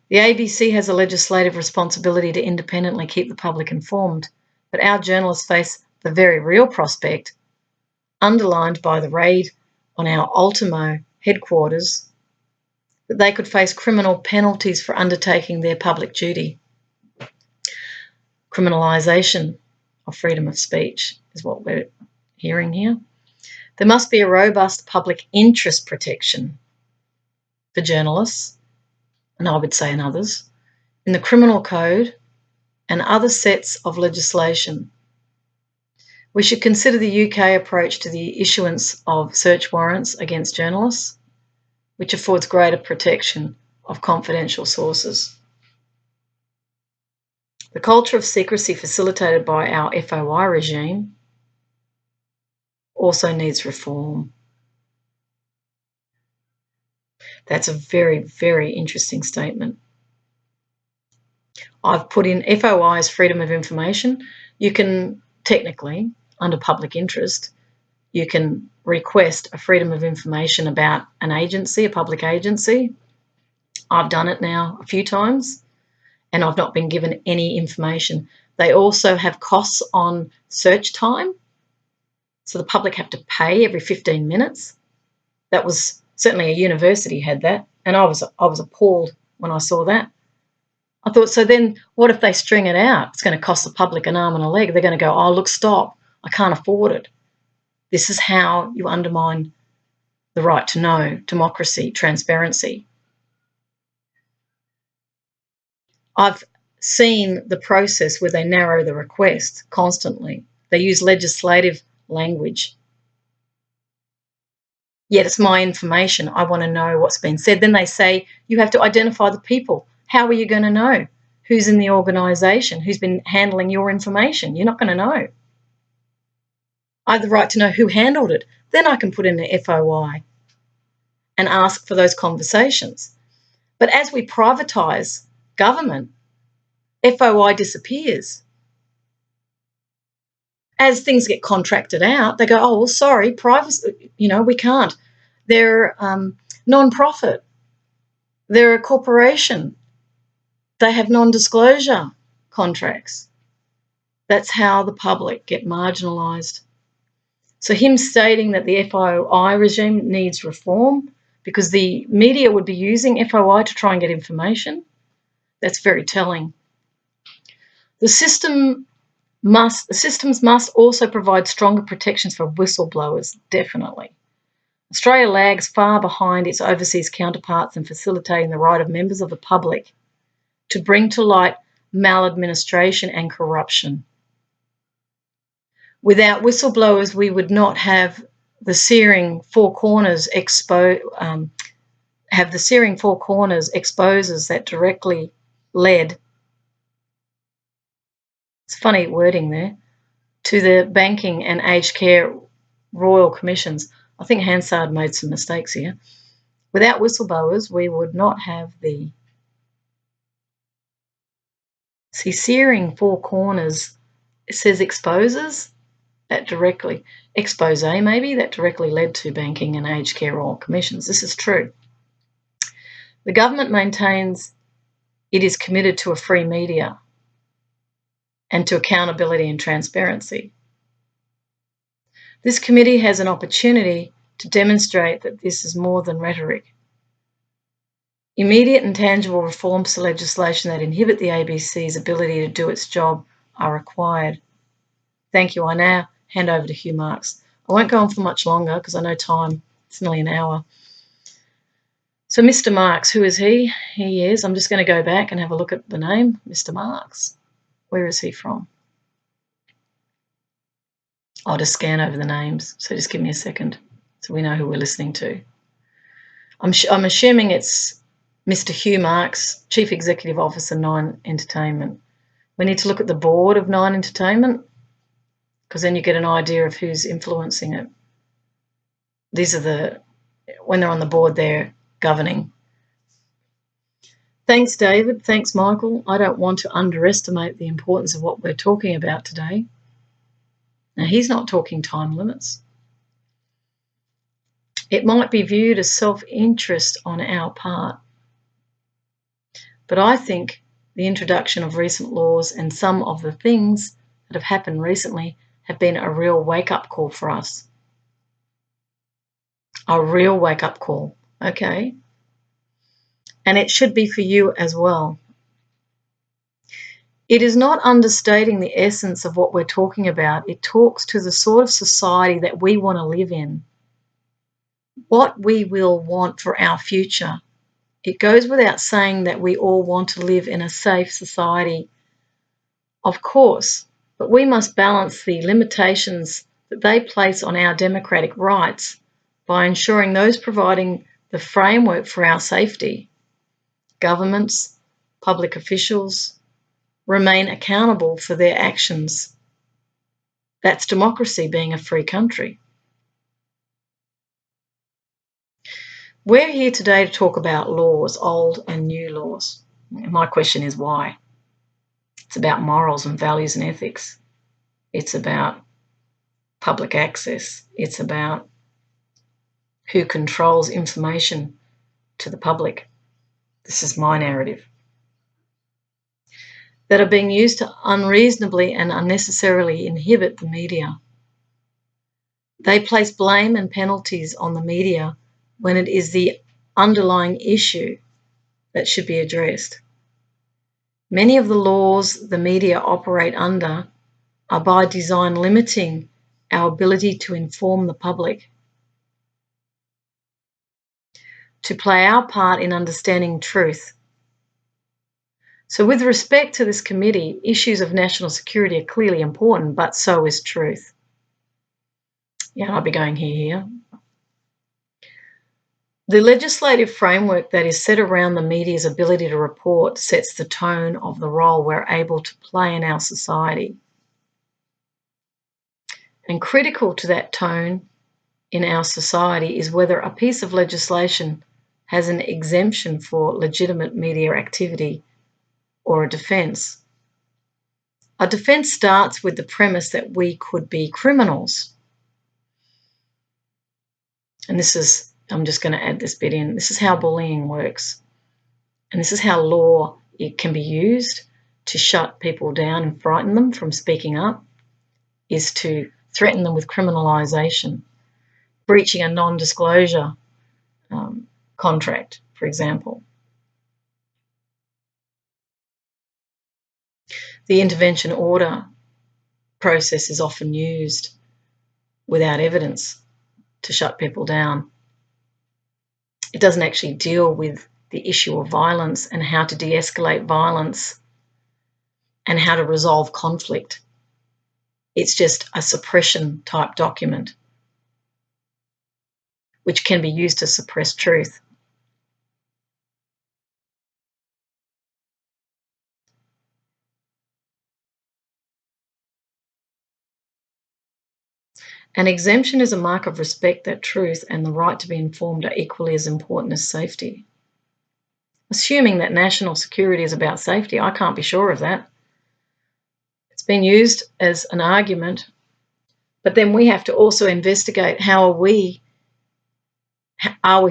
The ABC has a legislative responsibility to independently keep the public informed, but our journalists face the very real prospect, underlined by the raid on our Ultimo headquarters, that they could face criminal penalties for undertaking their public duty. Criminalisation of freedom of speech is what we're hearing here. There must be a robust public interest protection for journalists, and I would say in others, in the criminal code and other sets of legislation. We should consider the UK approach to the issuance of search warrants against journalists, which affords greater protection of confidential sources. The culture of secrecy facilitated by our FOI regime also needs reform. That's a very, very interesting statement. I've put in FOI's freedom of information. You can technically, under public interest, you can request a freedom of information about an agency, a public agency. I've done it now a few times and I've not been given any information. They also have costs on search time. So the public have to pay every 15 minutes. That was certainly a university had that. And I was appalled when I saw that. I thought, so then what if they string it out? It's going to cost the public an arm and a leg. They're going to go, "Oh, look, stop. I can't afford it." This is how you undermine the right to know, democracy, transparency. I've seen the process where they narrow the request constantly. They use legislative language. Yet it's my information. I want to know what's been said. Then they say you have to identify the people. How are you going to know who's in the organisation, who's been handling your information? You're not going to know. I have the right to know who handled it. Then I can put in the FOI and ask for those conversations. But as we privatise government, FOI disappears. As things get contracted out, they go, "Oh, well, sorry, privacy, we can't. They're non-profit. They're a corporation. They have non-disclosure contracts." That's how the public get marginalised. So him stating that the FOI regime needs reform because the media would be using FOI to try and get information, that's very telling. The systems must also provide stronger protections for whistleblowers, definitely. Australia lags far behind its overseas counterparts in facilitating the right of members of the public to bring to light maladministration and corruption. Without whistleblowers, we would not have the searing four corners exposes that directly led It's funny wording there. To the Banking and Aged Care Royal Commissions. I think Hansard made some mistakes here. Without whistleblowers, we would not have the... See, searing four corners, it says exposes, that directly, expose maybe, that directly led to Banking and Aged Care Royal Commissions. This is true. The government maintains it is committed to a free media and to accountability and transparency. This committee has an opportunity to demonstrate that this is more than rhetoric. Immediate and tangible reforms to legislation that inhibit the ABC's ability to do its job are required. Thank you. I now hand over to Hugh Marks. I won't go on for much longer because I know time. It's nearly an hour. So Mr. Marks, who is he? He is, I'm just going to go back and have a look at the name, Mr. Marks. Where is he from? I'll just scan over the names, so just give me a second so we know who we're listening to. I'm assuming it's Mr. Hugh Marks, Chief Executive Officer, Nine Entertainment. We need to look at the board of Nine Entertainment because then you get an idea of who's influencing it. These are when they're on the board, they're governing. Thanks, David. Thanks, Michael. I don't want to underestimate the importance of what we're talking about today. Now, he's not talking time limits. It might be viewed as self-interest on our part, but I think the introduction of recent laws and some of the things that have happened recently have been a real wake-up call for us. A real wake-up call, okay? And it should be for you as well. It is not understating the essence of what we're talking about. It talks to the sort of society that we want to live in, what we will want for our future. It goes without saying that we all want to live in a safe society, of course, but we must balance the limitations that they place on our democratic rights by ensuring those providing the framework for our safety, governments, public officials, remain accountable for their actions. That's democracy, being a free country. We're here today to talk about laws, old and new laws. My question is why? It's about morals and values and ethics. It's about public access. It's about who controls information to the public. This is my narrative. That are being used to unreasonably and unnecessarily inhibit the media. They place blame and penalties on the media when it is the underlying issue that should be addressed. Many of the laws the media operate under are by design limiting our ability to inform the public, to play our part in understanding truth. So with respect to this committee, issues of national security are clearly important, but so is truth. Yeah, I'll be going here. The legislative framework that is set around the media's ability to report sets the tone of the role we're able to play in our society. And critical to that tone in our society is whether a piece of legislation has an exemption for legitimate media activity or a defence. A defence starts with the premise that we could be criminals. And this is, I'm just going to add this bit in, this is how bullying works. And this is how law it can be used to shut people down and frighten them from speaking up, is to threaten them with criminalisation, breaching a non-disclosure contract, for example. The intervention order process is often used without evidence to shut people down. It doesn't actually deal with the issue of violence and how to de-escalate violence and how to resolve conflict. It's just a suppression type document which can be used to suppress truth. An exemption is a mark of respect that truth and the right to be informed are equally as important as safety. Assuming that national security is about safety, I can't be sure of that. It's been used as an argument, but then we have to also investigate how are we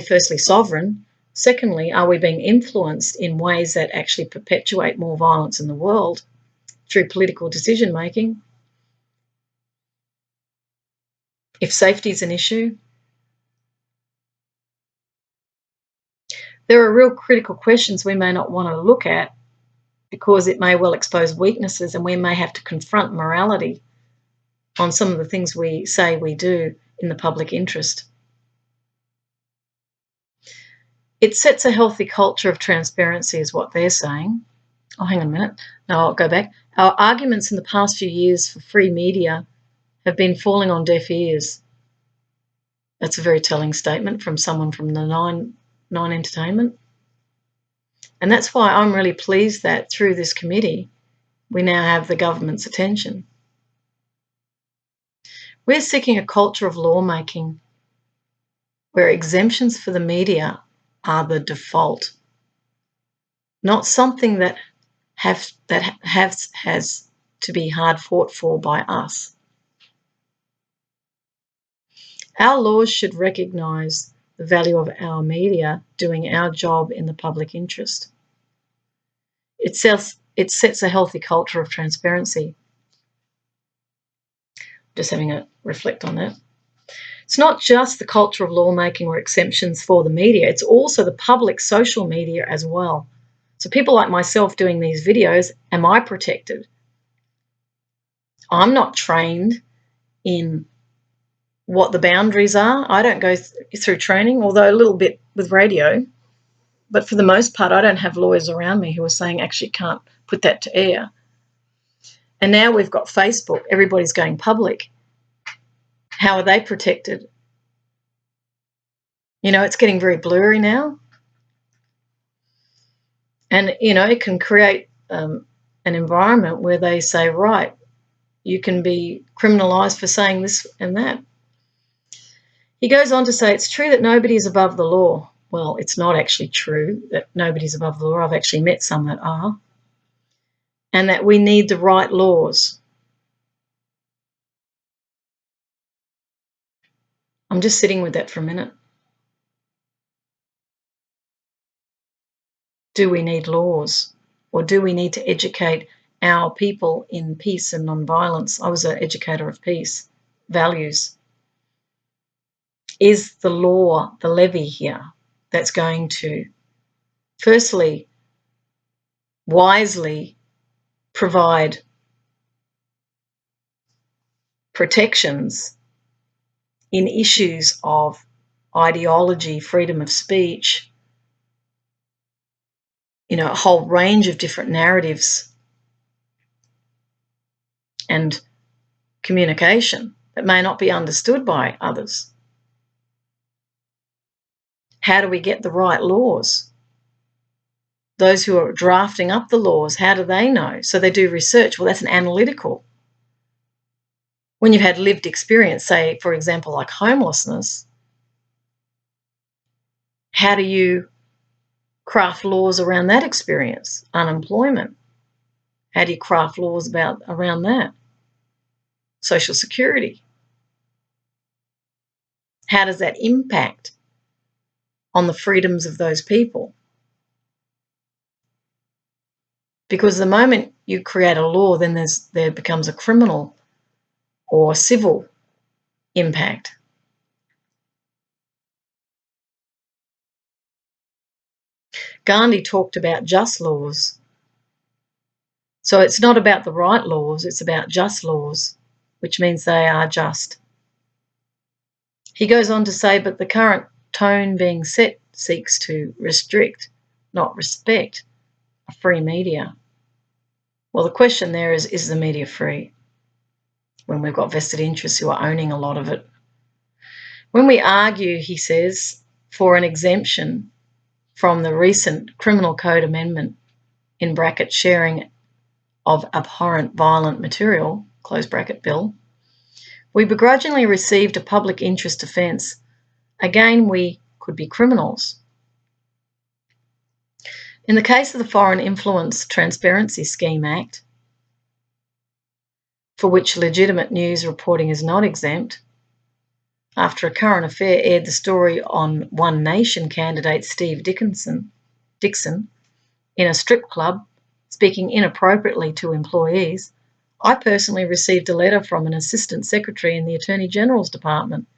firstly sovereign? Secondly, are we being influenced in ways that actually perpetuate more violence in the world through political decision making? If safety is an issue, there are real critical questions we may not want to look at because it may well expose weaknesses, and we may have to confront morality on some of the things we say we do in the public interest. It sets a healthy culture of transparency is what they're saying. Oh, hang on a minute. No, I'll go back. Our arguments in the past few years for free media have been falling on deaf ears. That's a very telling statement from someone from the Nine Entertainment. And that's why I'm really pleased that through this committee, we now have the government's attention. We're seeking a culture of lawmaking where exemptions for the media are the default, not something that has to be hard fought for by us. Our laws should recognise the value of our media doing our job in the public interest. It sets a healthy culture of transparency. Just having a reflect on that. It's not just the culture of lawmaking or exemptions for the media, it's also the public social media as well. So people like myself doing these videos, am I protected? I'm not trained in what the boundaries are. I don't go through training, although a little bit with radio. But for the most part, I don't have lawyers around me who are saying actually can't put that to air. And now we've got Facebook. Everybody's going public. How are they protected? You know, it's getting very blurry now. And, you know, it can create an environment where they say, right, you can be criminalised for saying this and that. He goes on to say, it's true that nobody is above the law. Well, it's not actually true that nobody's above the law. I've actually met some that are. And that we need the right laws. I'm just sitting with that for a minute. Do we need laws? Or do we need to educate our people in peace and non-violence? I was an educator of peace, values. Is the law the levy here that's going to, firstly, wisely provide protections in issues of ideology, freedom of speech, you know, a whole range of different narratives and communication that may not be understood by others? How do we get the right laws? Those who are drafting up the laws, how do they know? So they do research. Well, that's an analytical. When you've had lived experience, say, for example, like homelessness, how do you craft laws around that experience? Unemployment, how do you craft laws around that? Social security, how does that impact on the freedoms of those people? Because the moment you create a law, then there becomes a criminal or civil impact. Gandhi talked about just laws. So it's not about the right laws, it's about just laws, which means they are just. He goes on to say, but the current tone being set seeks to restrict, not respect, a free media. Well, the question there is the media free? When we've got vested interests who are owning a lot of it. When we argue, he says, for an exemption from the recent Criminal Code Amendment, in bracket, sharing of abhorrent violent material, close bracket bill, We begrudgingly received a public interest offence. Again, we could be criminals. In the case of the Foreign Influence Transparency Scheme Act, for which legitimate news reporting is not exempt, after a current affair aired the story on One Nation candidate Steve Dixon in a strip club speaking inappropriately to employees, I personally received a letter from an Assistant Secretary in the Attorney General's Department.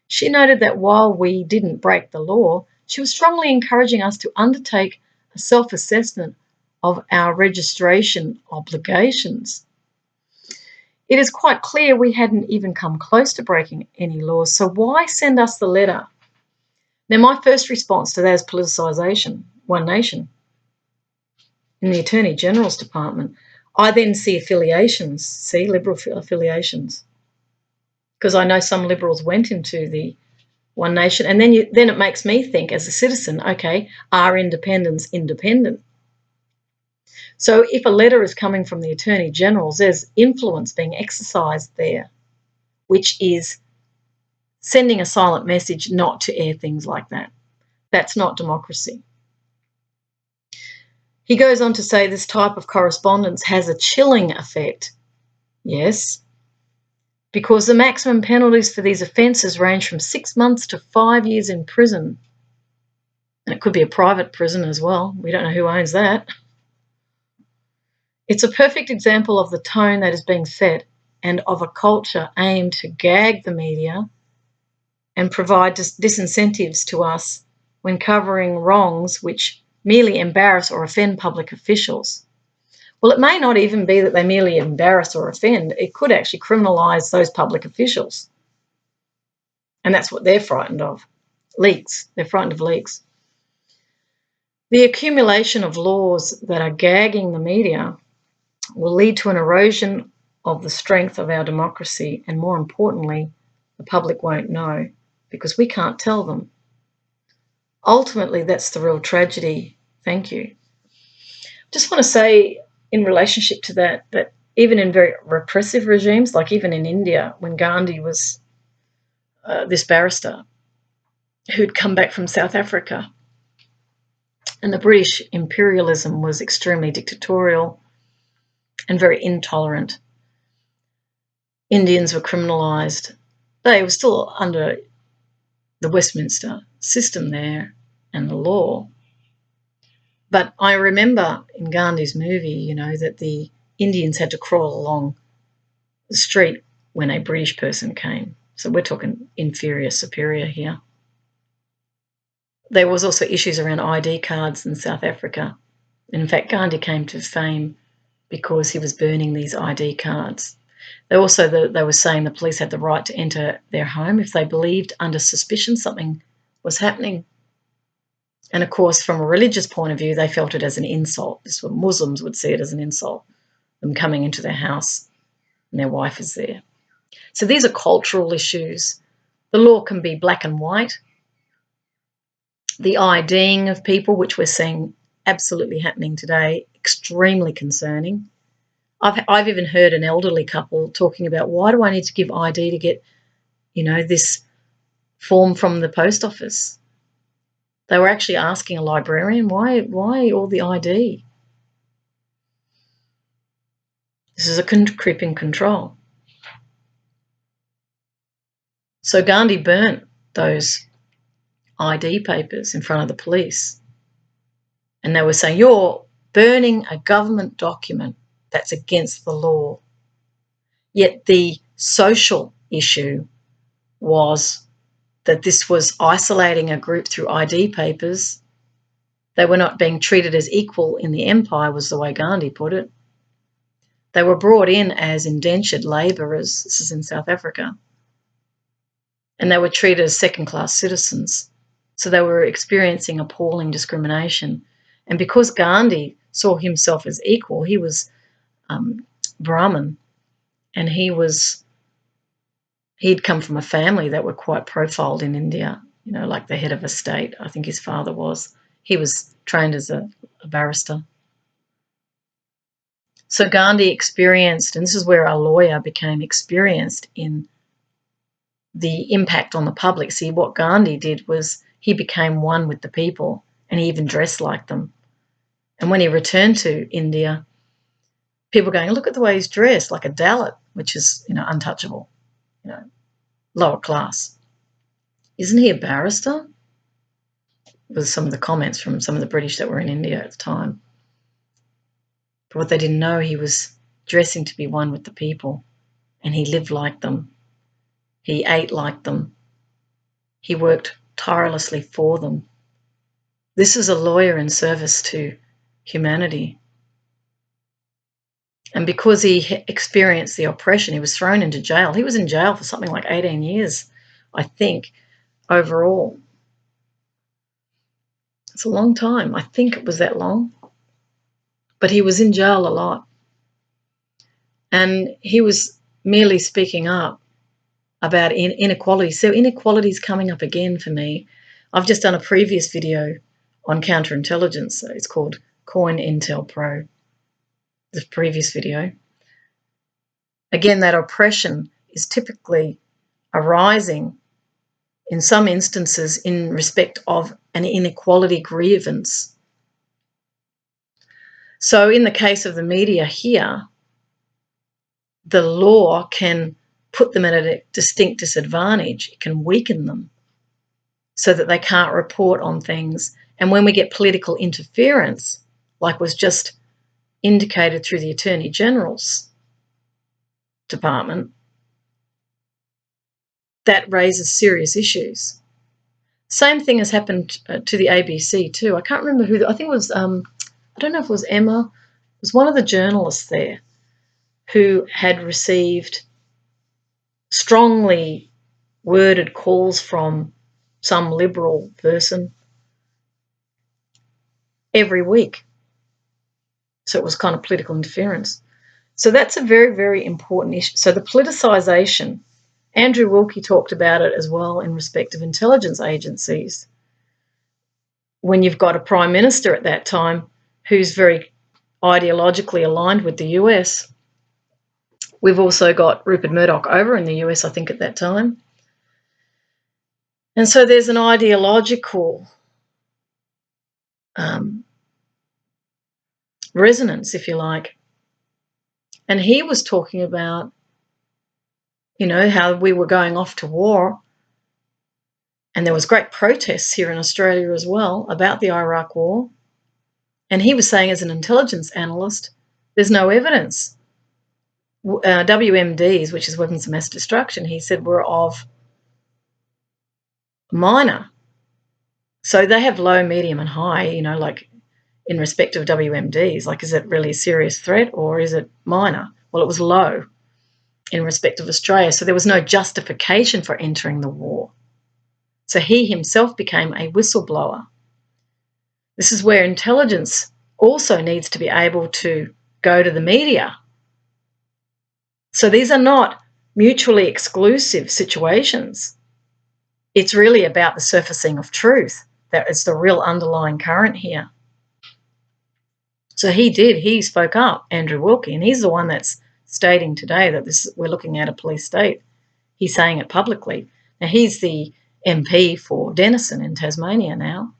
She noted that while we didn't break the law, she was strongly encouraging us to undertake a self-assessment of our registration obligations. It is quite clear we hadn't even come close to breaking any laws, so why send us the letter? Now, my first response to that is politicisation, One Nation. In the Attorney General's Department, I then see affiliations, Liberal affiliations, because I know some Liberals went into the One Nation, and then it makes me think as a citizen, okay, are independents independent? So if a letter is coming from the Attorney General, there's influence being exercised there, which is sending a silent message not to air things like that. That's not democracy. He goes on to say this type of correspondence has a chilling effect. Yes, because the maximum penalties for these offences range from 6 months to 5 years in prison. And it could be a private prison as well. We don't know who owns that. It's a perfect example of the tone that is being set and of a culture aimed to gag the media and provide disincentives to us when covering wrongs which merely embarrass or offend public officials. Well, it may not even be that they merely embarrass or offend. It could actually criminalise those public officials. And that's what they're frightened of. Leaks. They're frightened of leaks. The accumulation of laws that are gagging the media will lead to an erosion of the strength of our democracy, and more importantly, the public won't know because we can't tell them. Ultimately, that's the real tragedy. Thank you. Just want to say in relationship to that even in very repressive regimes, like even in India, when Gandhi was this barrister who'd come back from South Africa, and the British imperialism was extremely dictatorial and very intolerant. Indians were criminalised. They were still under the Westminster system there and the law. But I remember in Gandhi's movie, that the Indians had to crawl along the street when a British person came. So we're talking inferior, superior here. There was also issues around ID cards in South Africa. In fact, Gandhi came to fame because he was burning these ID cards. They were saying the police had the right to enter their home if they believed under suspicion something was happening. And of course, from a religious point of view, they felt it as an insult. This was Muslims would see it as an insult, them coming into their house and their wife is there. So these are cultural issues. The law can be black and white. The IDing of people, which we're seeing absolutely happening today, extremely concerning. I've even heard an elderly couple talking about, why do I need to give ID to get, this form from the post office? They were actually asking a librarian, why all the ID? This is a creeping control. So Gandhi burnt those ID papers in front of the police. And they were saying, you're burning a government document that's against the law. Yet the social issue was that this was isolating a group through ID papers. They were not being treated as equal in the empire, was the way Gandhi put it. They were brought in as indentured labourers. This is in South Africa. And they were treated as second-class citizens. So they were experiencing appalling discrimination. And because Gandhi saw himself as equal, he was Brahmin, and he'd come from a family that were quite profiled in India, like the head of a state. I think his father was. He was trained as a barrister. So Gandhi experienced, and this is where a lawyer became experienced in the impact on the public. See, what Gandhi did was he became one with the people, and he even dressed like them. And when he returned to India, people were going, look at the way he's dressed, like a Dalit, which is, untouchable, lower class. Isn't he a barrister? Was some of the comments from some of the British that were in India at the time. But what they didn't know, he was dressing to be one with the people, and he lived like them. He ate like them. He worked tirelessly for them. This is a lawyer in service to humanity. And because he experienced the oppression, he was thrown into jail. He was in jail for something like 18 years, I think, overall. It's a long time. I think it was that long. But he was in jail a lot. And he was merely speaking up about inequality. So inequality is coming up again for me. I've just done a previous video on counterintelligence. It's called Coin Intel Pro, the previous video. Again, that oppression is typically arising in some instances in respect of an inequality grievance. So in the case of the media here, the law can put them at a distinct disadvantage. It can weaken them so that they can't report on things. And when we get political interference, like was just indicated through the Attorney General's department, that raises serious issues. Same thing has happened to the ABC too. I can't remember who, I think it was, I don't know if it was Emma, it was one of the journalists there who had received strongly worded calls from some liberal person every week. So it was kind of political interference. So that's a very, very important issue. So the politicisation, Andrew Wilkie talked about it as well in respect of intelligence agencies. When you've got a prime minister at that time who's very ideologically aligned with the US. We've also got Rupert Murdoch over in the US, I think, at that time. And so there's an ideological resonance, if you like. And he was talking about, how we were going off to war. And there was great protests here in Australia as well about the Iraq war. And he was saying, as an intelligence analyst, there's no evidence. WMDs, which is weapons of mass destruction, he said, were of minor. So they have low, medium and high, like in respect of WMDs. Like, is it really a serious threat or is it minor? Well, it was low in respect of Australia. So there was no justification for entering the war. So he himself became a whistleblower. This is where intelligence also needs to be able to go to the media. So these are not mutually exclusive situations. It's really about the surfacing of truth. That is the real underlying current here. So he spoke up, Andrew Wilkie, and he's the one that's stating today that we're looking at a police state. He's saying it publicly. Now, he's the MP for Denison in Tasmania now.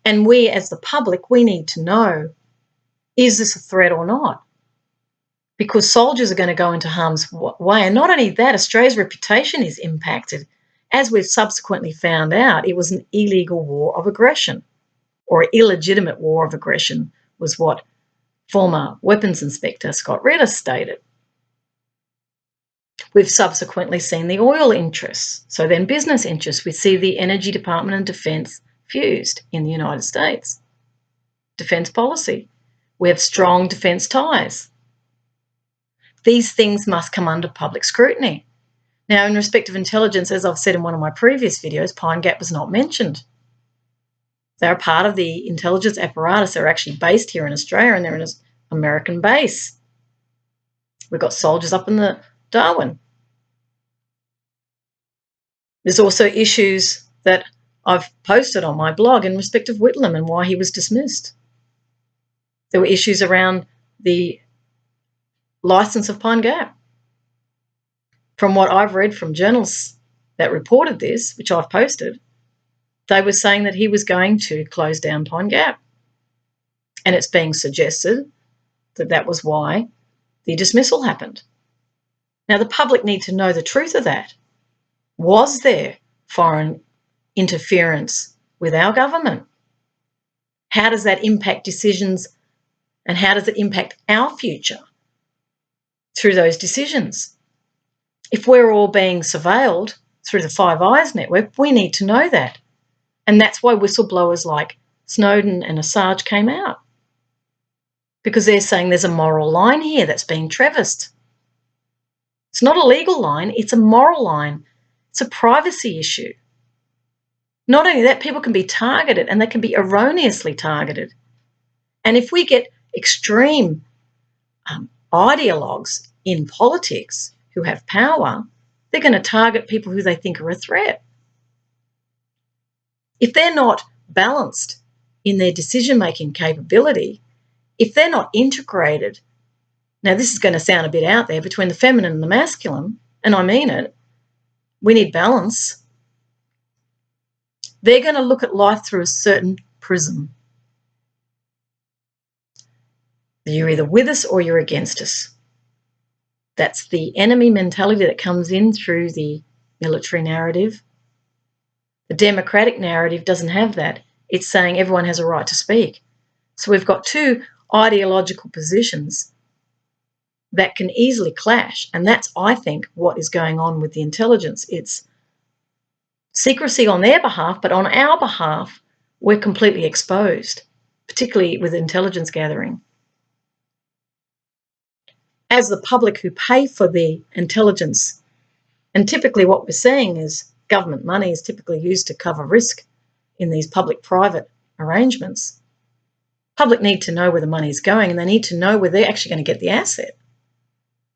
And we, as the public, we need to know, is this a threat or not? Because soldiers are going to go into harm's way. And not only that, Australia's reputation is impacted. As we've subsequently found out, it was an illegal war of aggression, or an illegitimate war of aggression was what former Weapons Inspector Scott Ritter stated. We've subsequently seen the oil interests. So then business interests. We see the Energy Department and Defence fused in the United States. Defence policy. We have strong defence ties. These things must come under public scrutiny. Now, in respect of intelligence, as I've said in one of my previous videos, Pine Gap was not mentioned. They're a part of the intelligence apparatus. They're actually based here in Australia and they're in an American base. We've got soldiers up in the Darwin. There's also issues that I've posted on my blog in respect of Whitlam and why he was dismissed. There were issues around the licence of Pine Gap. From what I've read from journalists that reported this, which I've posted, they were saying that he was going to close down Pine Gap. And it's being suggested that that was why the dismissal happened. Now, the public need to know the truth of that. Was there foreign interference with our government? How does that impact decisions, and how does it impact our future through those decisions? If we're all being surveilled through the Five Eyes network, we need to know that. And that's why whistleblowers like Snowden and Assange came out, because they're saying there's a moral line here that's being traversed. It's not a legal line, it's a moral line. It's a privacy issue. Not only that, people can be targeted, and they can be erroneously targeted. And if we get extreme ideologues in politics who have power, they're going to target people who they think are a threat. If they're not balanced in their decision-making capability, if they're not integrated, now this is going to sound a bit out there, between the feminine and the masculine, and I mean it, we need balance. They're going to look at life through a certain prism. You're either with us or you're against us. That's the enemy mentality that comes in through the military narrative. The democratic narrative doesn't have that. It's saying everyone has a right to speak. So we've got two ideological positions that can easily clash, and that's, I think, what is going on with the intelligence. It's secrecy on their behalf, but on our behalf, we're completely exposed, particularly with intelligence gathering. As the public who pay for the intelligence, and typically what we're seeing is government money is typically used to cover risk in these public-private arrangements. Public need to know where the money is going, and they need to know where they're actually going to get the asset,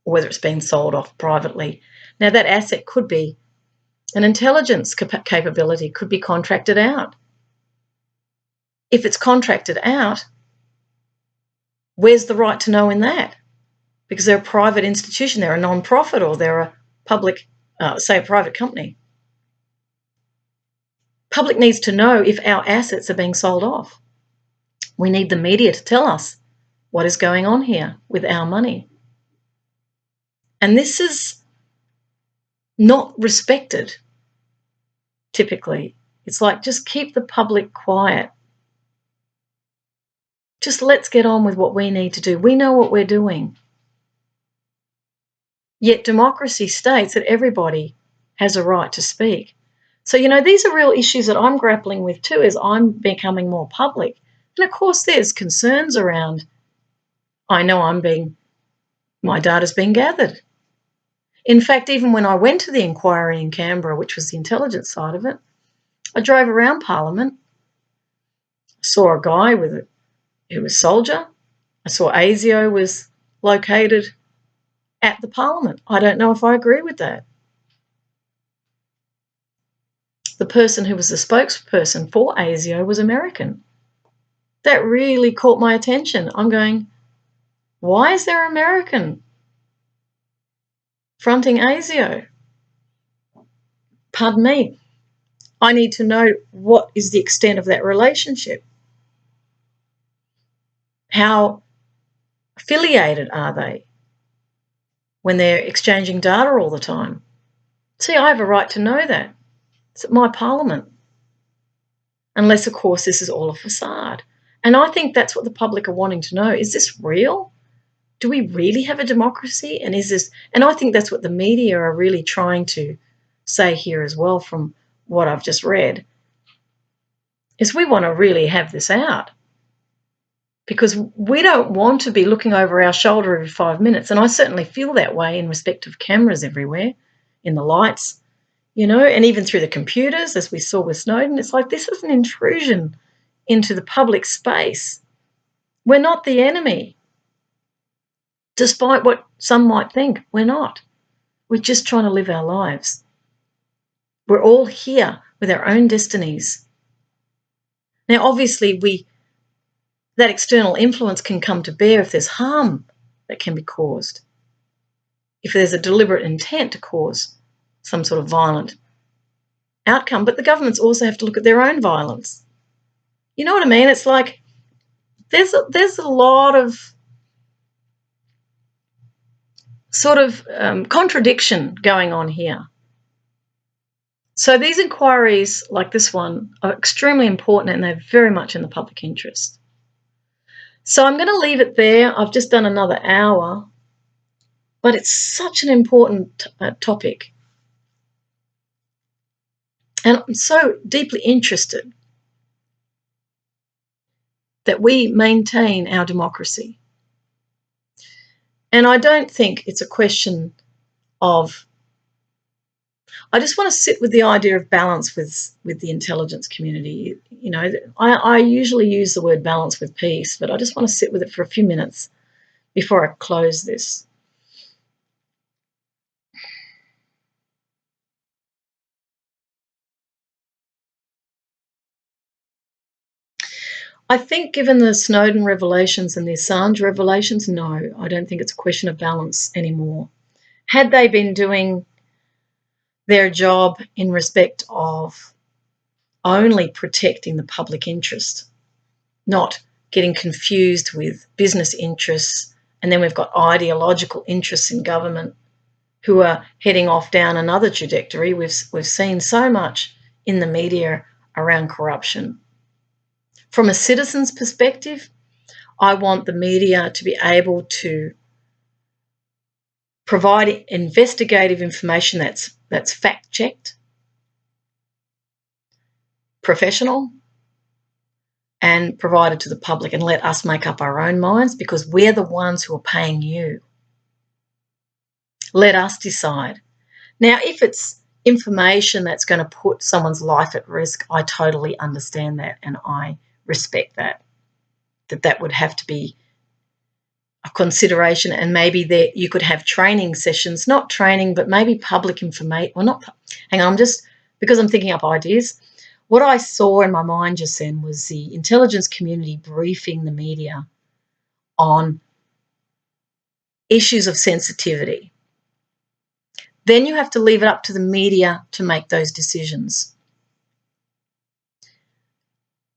or whether it's being sold off privately. Now, that asset could be an intelligence capability, could be contracted out. If it's contracted out, where's the right to know in that? Because they're a private institution, they're a non-profit, or they're a public, say a private company. Public needs to know if our assets are being sold off. We need the media to tell us what is going on here with our money. And this is not respected, typically. It's like, just keep the public quiet. Just let's get on with what we need to do. We know what we're doing. Yet democracy states that everybody has a right to speak. So, these are real issues that I'm grappling with too as I'm becoming more public. And of course, there's concerns around, I know my data's being gathered. In fact, even when I went to the inquiry in Canberra, which was the intelligence side of it, I drove around Parliament, saw a guy who was a soldier. I saw ASIO was located at the Parliament. I don't know if I agree with that. The person who was the spokesperson for ASIO was American. That really caught my attention. I'm going, why is there an American fronting ASIO? Pardon me. I need to know what is the extent of that relationship. How affiliated are they when they're exchanging data all the time? See, I have a right to know that. It's at my Parliament. Unless, of course, this is all a facade. And I think that's what the public are wanting to know. Is this real? Do we really have a democracy? And I think that's what the media are really trying to say here as well, from what I've just read, is we want to really have this out, because we don't want to be looking over our shoulder every 5 minutes. And I certainly feel that way in respect of cameras everywhere, in the lights, and even through the computers, as we saw with Snowden. It's like, this is an intrusion into the public space. We're not the enemy. Despite what some might think, we're not. We're just trying to live our lives. We're all here with our own destinies. Now, obviously, that external influence can come to bear if there's harm that can be caused. if there's a deliberate intent to cause some sort of violent outcome. But the governments also have to look at their own violence. You know what I mean? It's like there's a lot of sort of contradiction going on here. So these inquiries, like this one, are extremely important, and they're very much in the public interest. So I'm going to leave it there. I've just done another hour, but it's such an important topic. And I'm so deeply interested that we maintain our democracy. And I don't think it's a question of, I just want to sit with the idea of balance with the intelligence community. You know, I usually use the word balance with peace, but I just want to sit with it for a few minutes before I close this. I think given the Snowden revelations and the Assange revelations, no, I don't think it's a question of balance anymore. Had they been doing their job in respect of only protecting the public interest, not getting confused with business interests, and then we've got ideological interests in government who are heading off down another trajectory. We've seen so much in the media around corruption. From a citizen's perspective, I want the media to be able to provide investigative information that's fact-checked, professional, and provided to the public, and let us make up our own minds, because we're the ones who are paying you. Let us decide. Now, if it's information that's going to put someone's life at risk, I totally understand that, and I respect that would have to be a consideration, and maybe there you could have training sessions, not training, but maybe public information. Well, not, hang on, I'm just, because I'm thinking up ideas. What I saw in my mind just then was the intelligence community briefing the media on issues of sensitivity. Then you have to leave it up to the media to make those decisions.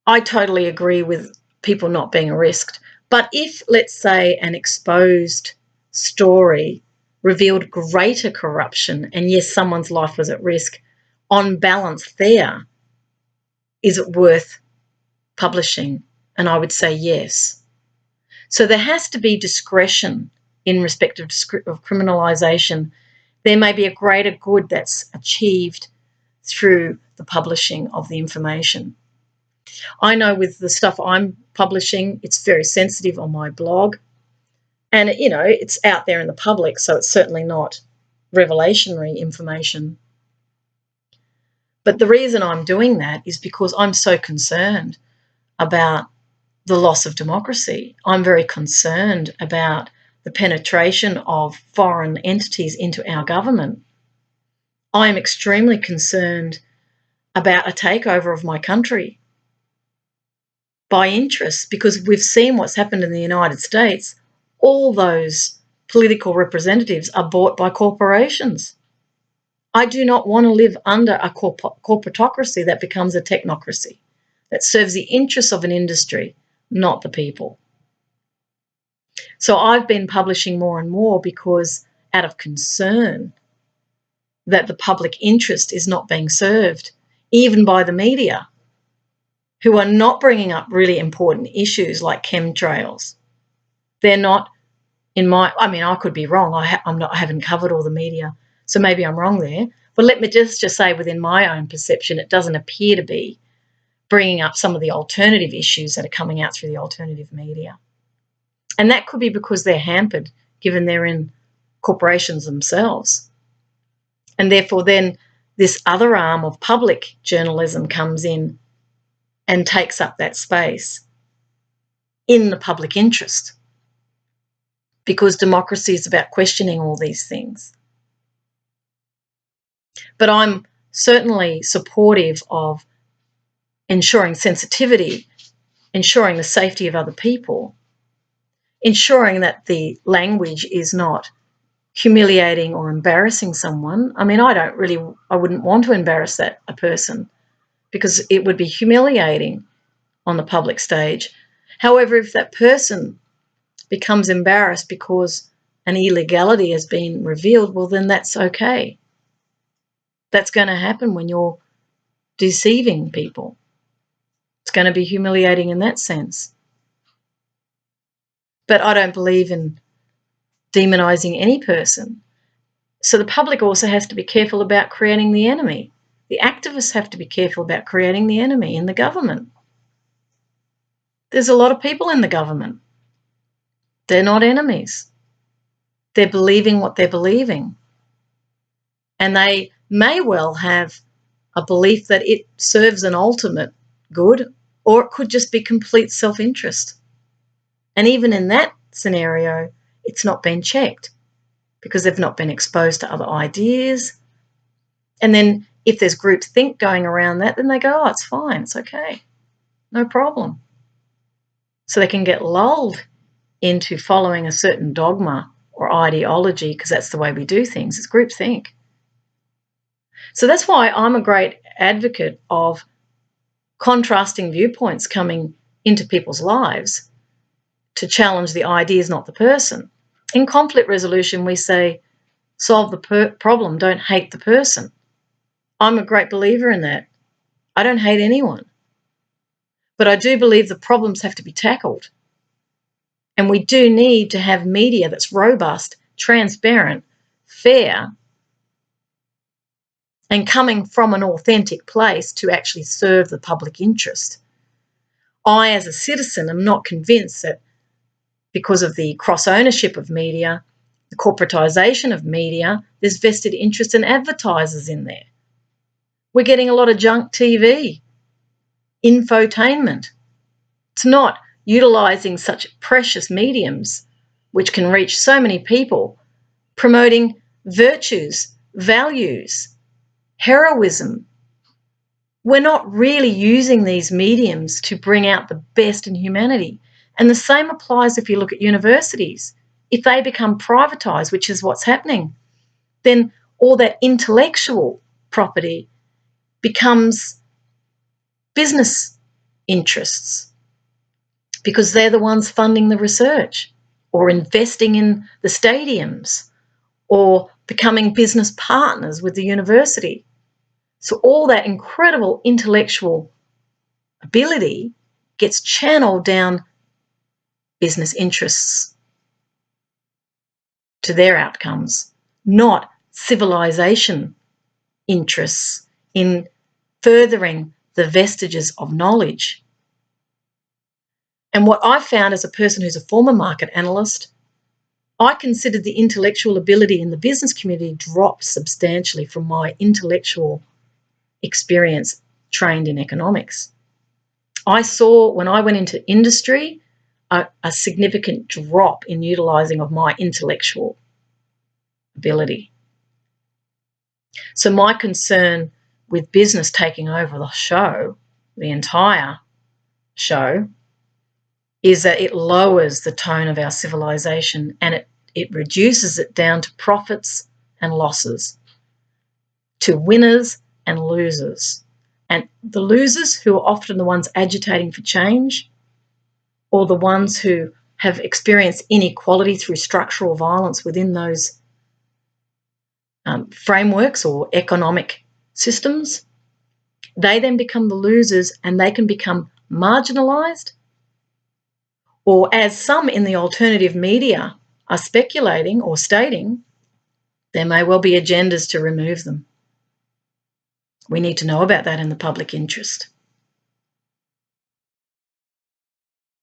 I totally agree with people not being risked. But if, let's say, an exposed story revealed greater corruption, and yes, someone's life was at risk, on balance there, is it worth publishing? And I would say yes. So there has to be discretion in respect of criminalisation. There may be a greater good that's achieved through the publishing of the information. I know with the stuff I'm publishing, it's very sensitive on my blog, and you know, it's out there in the public, so it's certainly not revelationary information. But the reason I'm doing that is because I'm so concerned about the loss of democracy. I'm very concerned about the penetration of foreign entities into our government. I'm extremely concerned about a takeover of my country by interests, because we've seen what's happened in the United States. All those political representatives are bought by corporations. I do not want to live under a corporatocracy that becomes a technocracy, that serves the interests of an industry, not the people. So I've been publishing more and more because out of concern that the public interest is not being served, even by the media, who are not bringing up really important issues like chemtrails. They're not, I could be wrong. I haven't covered all the media, so maybe I'm wrong there. But let me just say, within my own perception, it doesn't appear to be bringing up some of the alternative issues that are coming out through the alternative media. And that could be because they're hampered, given they're in corporations themselves. And therefore then this other arm of public journalism comes in and takes up that space in the public interest, because democracy is about questioning all these things. But I'm certainly supportive of ensuring sensitivity, ensuring the safety of other people, ensuring that the language is not humiliating or embarrassing someone. I mean, I wouldn't want to embarrass a person because it would be humiliating on the public stage. However, if that person becomes embarrassed because an illegality has been revealed, well, then that's okay. That's going to happen when you're deceiving people. It's going to be humiliating in that sense. But I don't believe in demonising any person. So the public also has to be careful about creating the enemy. The activists have to be careful about creating the enemy in the government. There's a lot of people in the government. They're not enemies. They're believing what they're believing. And they may well have a belief that it serves an ultimate good, or it could just be complete self-interest. And even in that scenario, it's not been checked because they've not been exposed to other ideas. And then if there's groupthink going around that, then they go, oh, it's fine, it's okay, no problem. So they can get lulled into following a certain dogma or ideology because that's the way we do things. It's groupthink. So that's why I'm a great advocate of contrasting viewpoints coming into people's lives to challenge the ideas, not the person. In conflict resolution, we say, solve the problem, don't hate the person. I'm a great believer in that. I don't hate anyone. But I do believe the problems have to be tackled. And we do need to have media that's robust, transparent, fair, and coming from an authentic place to actually serve the public interest. I, as a citizen, am not convinced that because of the cross-ownership of media, the corporatisation of media, there's vested interest in advertisers in there. We're getting a lot of junk TV, infotainment. It's not utilising such precious mediums, which can reach so many people, promoting virtues, values, heroism. We're not really using these mediums to bring out the best in humanity. And the same applies if you look at universities. If they become privatised, which is what's happening, then all that intellectual property becomes business interests because they're the ones funding the research or investing in the stadiums or becoming business partners with the university. So all that incredible intellectual ability gets channeled down business interests to their outcomes, not civilization interests in furthering the vestiges of knowledge. And what I found as a person who's a former market analyst, I considered the intellectual ability in the business community dropped substantially from my intellectual experience trained in economics. I saw when I went into industry a significant drop in utilising of my intellectual ability. So my concern with business taking over the show, the entire show, is that it lowers the tone of our civilization and it reduces it down to profits and losses, to winners and losers. And the losers, who are often the ones agitating for change, or the ones who have experienced inequality through structural violence within those frameworks or economic systems, they then become the losers and they can become marginalised, or as some in the alternative media are speculating or stating, there may well be agendas to remove them. We need to know about that in the public interest.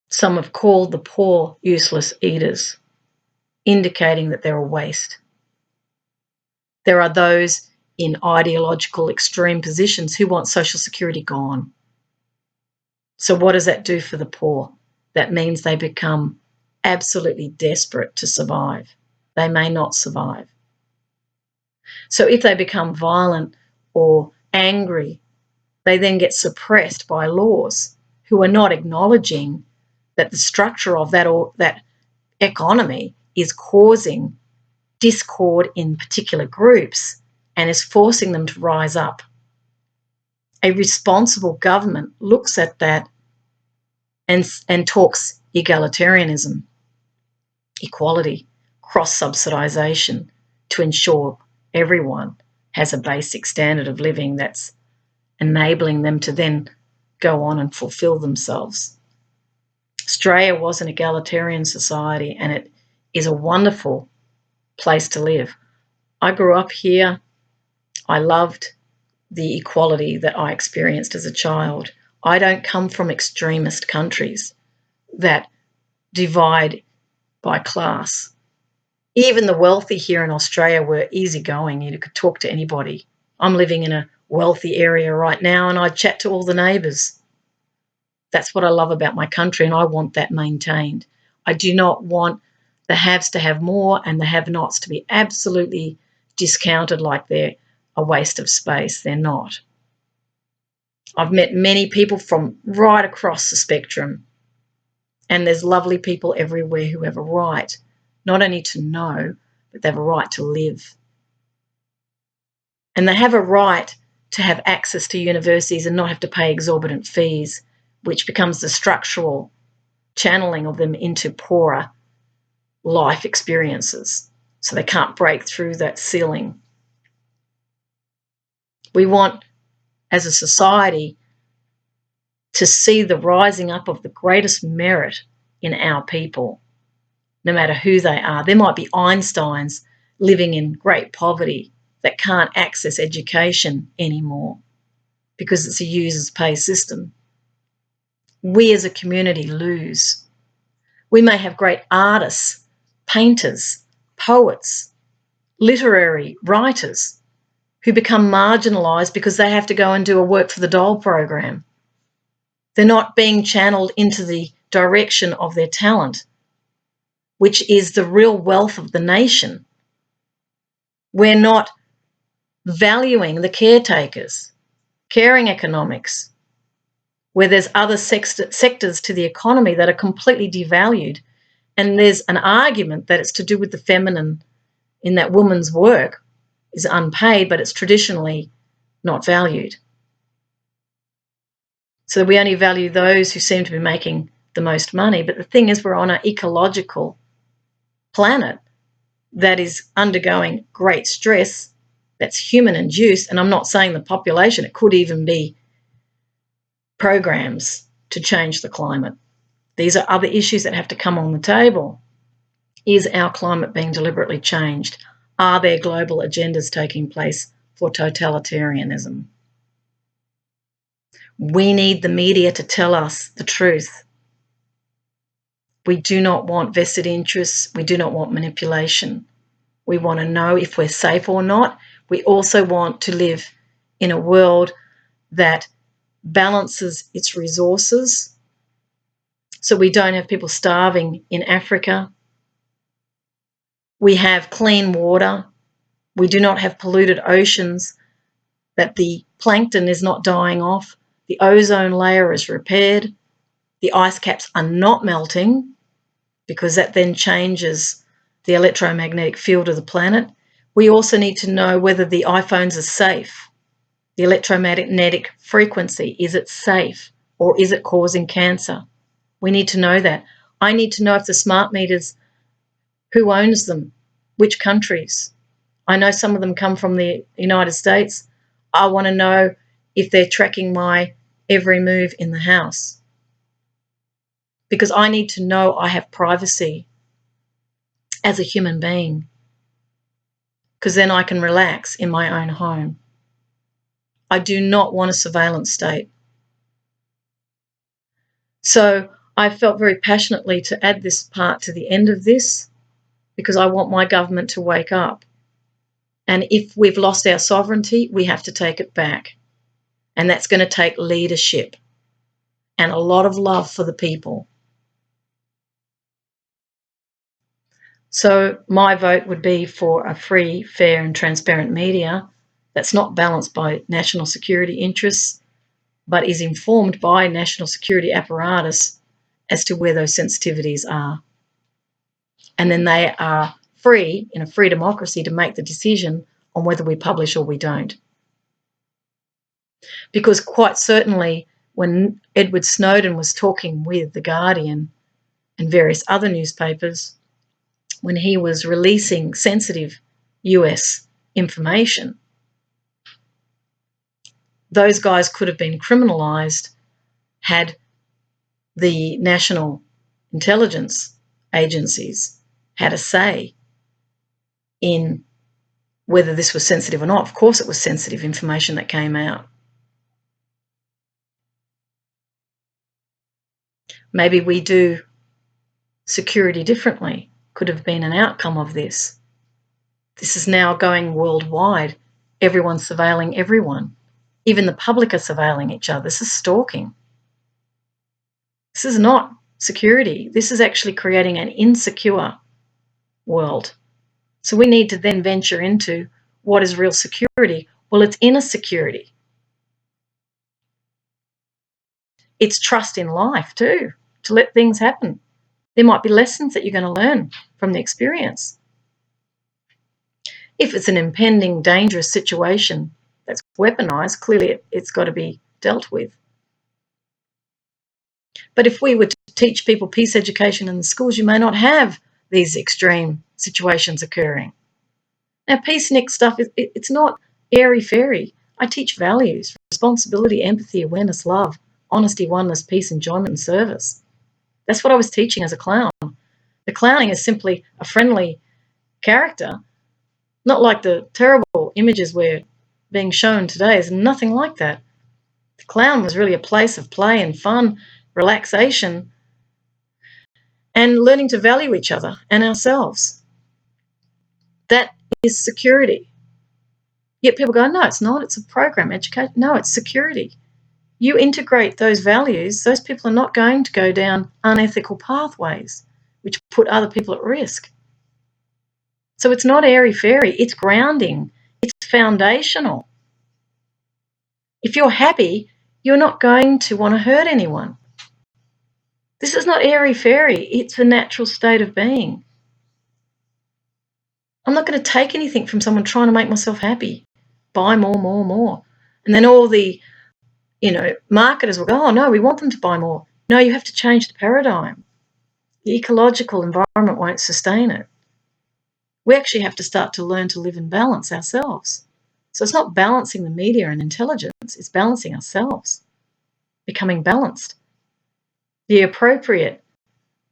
Some have called the poor useless eaters, indicating that they're a waste. There are those in ideological extreme positions who want social security gone. So what does that do for the poor? That means they become absolutely desperate to survive. They may not survive. So if they become violent or angry, they then get suppressed by laws who are not acknowledging that the structure of that economy is causing discord in particular groups and is forcing them to rise up. A responsible government looks at that and talks egalitarianism, equality, cross-subsidisation to ensure everyone has a basic standard of living that's enabling them to then go on and fulfil themselves. Australia was an egalitarian society, and it is a wonderful place to live. I grew up here. I loved the equality that I experienced as a child. I don't come from extremist countries that divide by class. Even the wealthy here in Australia were easygoing. You could talk to anybody. I'm living in a wealthy area right now, and I chat to all the neighbours. That's what I love about my country, and I want that maintained. I do not want the haves to have more and the have-nots to be absolutely discounted like they're a waste of space. They're not. I've met many people from right across the spectrum, and there's lovely people everywhere who have a right not only to know, but they have a right to live. And they have a right to have access to universities and not have to pay exorbitant fees, which becomes the structural channeling of them into poorer life experiences. So they can't break through that ceiling. We want, as a society, to see the rising up of the greatest merit in our people, no matter who they are. There might be Einsteins living in great poverty that can't access education anymore because it's a users pay system. We as a community lose. We may have great artists, painters, poets, literary writers who become marginalised because they have to go and do a work for the dole program. They're not being channeled into the direction of their talent, which is the real wealth of the nation. We're not valuing the caretakers, caring economics, where there's other sectors to the economy that are completely devalued. And there's an argument that it's to do with the feminine, in that woman's work is unpaid, but it's traditionally not valued. So we only value those who seem to be making the most money. But the thing is, we're on an ecological planet that is undergoing great stress that's human-induced. And I'm not saying the population, it could even be programs to change the climate. These are other issues that have to come on the table. Is our climate being deliberately changed? Are there global agendas taking place for totalitarianism? We need the media to tell us the truth. We do not want vested interests. We do not want manipulation. We want to know if we're safe or not. We also want to live in a world that balances its resources, so we don't have people starving in Africa. We have clean water. We do not have polluted oceans, that the plankton is not dying off. The ozone layer is repaired. The ice caps are not melting, because that then changes the electromagnetic field of the planet. We also need to know whether the iPhones are safe. The electromagnetic frequency, is it safe or is it causing cancer? We need to know that. I need to know if the smart meters, who owns them, which countries. I know some of them come from the United States. I want to know if they're tracking my every move in the house, because I need to know I have privacy as a human being, because then I can relax in my own home. I do not want a surveillance state. So I felt very passionately to add this part to the end of this, because I want my government to wake up. And if we've lost our sovereignty, we have to take it back. And that's going to take leadership and a lot of love for the people. So my vote would be for a free, fair and transparent media that's not balanced by national security interests, but is informed by national security apparatus as to where those sensitivities are. And then they are free, in a free democracy, to make the decision on whether we publish or we don't. Because quite certainly when Edward Snowden was talking with The Guardian and various other newspapers, when he was releasing sensitive US information, those guys could have been criminalised had the national intelligence agencies had a say in whether this was sensitive or not. Of course it was sensitive information that came out. Maybe we do security differently, could have been an outcome of this. This is now going worldwide. Everyone's surveilling everyone. Even the public are surveilling each other. This is stalking. This is not security. This is actually creating an insecure world. So we need to then venture into what is real security. Well, it's inner security. It's trust in life too, to let things happen. There might be lessons that you're going to learn from the experience. If it's an impending dangerous situation that's weaponized, clearly it's got to be dealt with. But if we were to teach people peace education in the schools, you may not have these extreme situations occurring. Now, peacenik stuff, it's not airy-fairy. I teach values: responsibility, empathy, awareness, love, honesty, oneness, peace, enjoyment, and service. That's what I was teaching as a clown. The clowning is simply a friendly character, not like the terrible images we're being shown today. Is nothing like that. The clown was really a place of play and fun, relaxation, and learning to value each other and ourselves. That is security. Yet people go, no, it's not. It's a program, education. No, it's security. You integrate those values, those people are not going to go down unethical pathways, which put other people at risk. So it's not airy-fairy. It's grounding. It's foundational. If you're happy, you're not going to want to hurt anyone. This is not airy-fairy. It's a natural state of being. I'm not going to take anything from someone trying to make myself happy. Buy more, more, more. And then all the, marketers will go, oh, no, we want them to buy more. No, you have to change the paradigm. The ecological environment won't sustain it. We actually have to start to learn to live in balance ourselves. So it's not balancing the media and intelligence, it's balancing ourselves, becoming balanced. The appropriate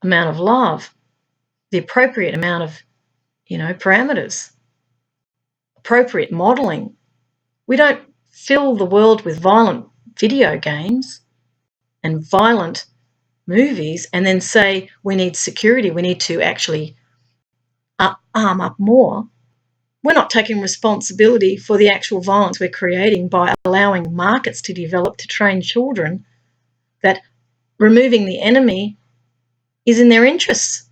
amount of love, the appropriate amount of, parameters, appropriate modelling. We don't fill the world with violent video games and violent movies and then say we need security, we need to actually arm up more. We're not taking responsibility for the actual violence we're creating by allowing markets to develop to train children that removing the enemy is in their interests.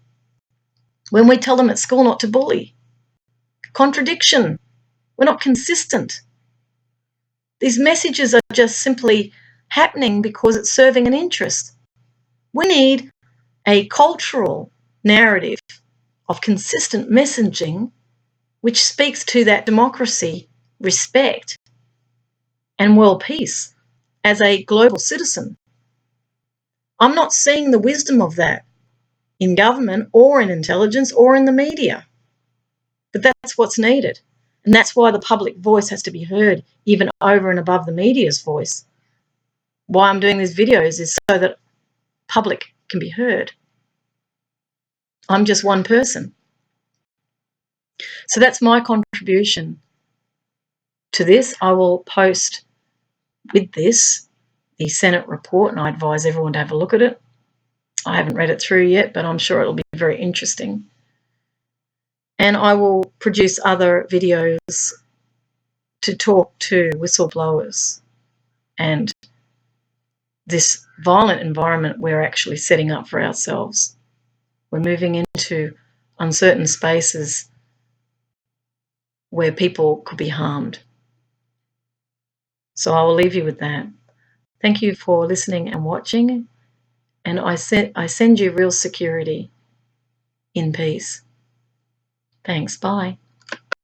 When we tell them at school not to bully, contradiction, we're not consistent. These messages are just simply happening because it's serving an interest. We need a cultural narrative of consistent messaging which speaks to that democracy, respect, and world peace as a global citizen. I'm not seeing the wisdom of that in government or in intelligence or in the media. But that's what's needed. And that's why the public voice has to be heard even over and above the media's voice. Why I'm doing these videos is so that public can be heard. I'm just one person. So that's my contribution to this. I will post with this the Senate report, and I advise everyone to have a look at it. I haven't read it through yet, but I'm sure it'll be very interesting. And I will produce other videos to talk to whistleblowers and this violent environment we're actually setting up for ourselves. We're moving into uncertain spaces where people could be harmed. So I will leave you with that. Thank you for listening and watching. And I send you real security in peace. Thanks. Bye.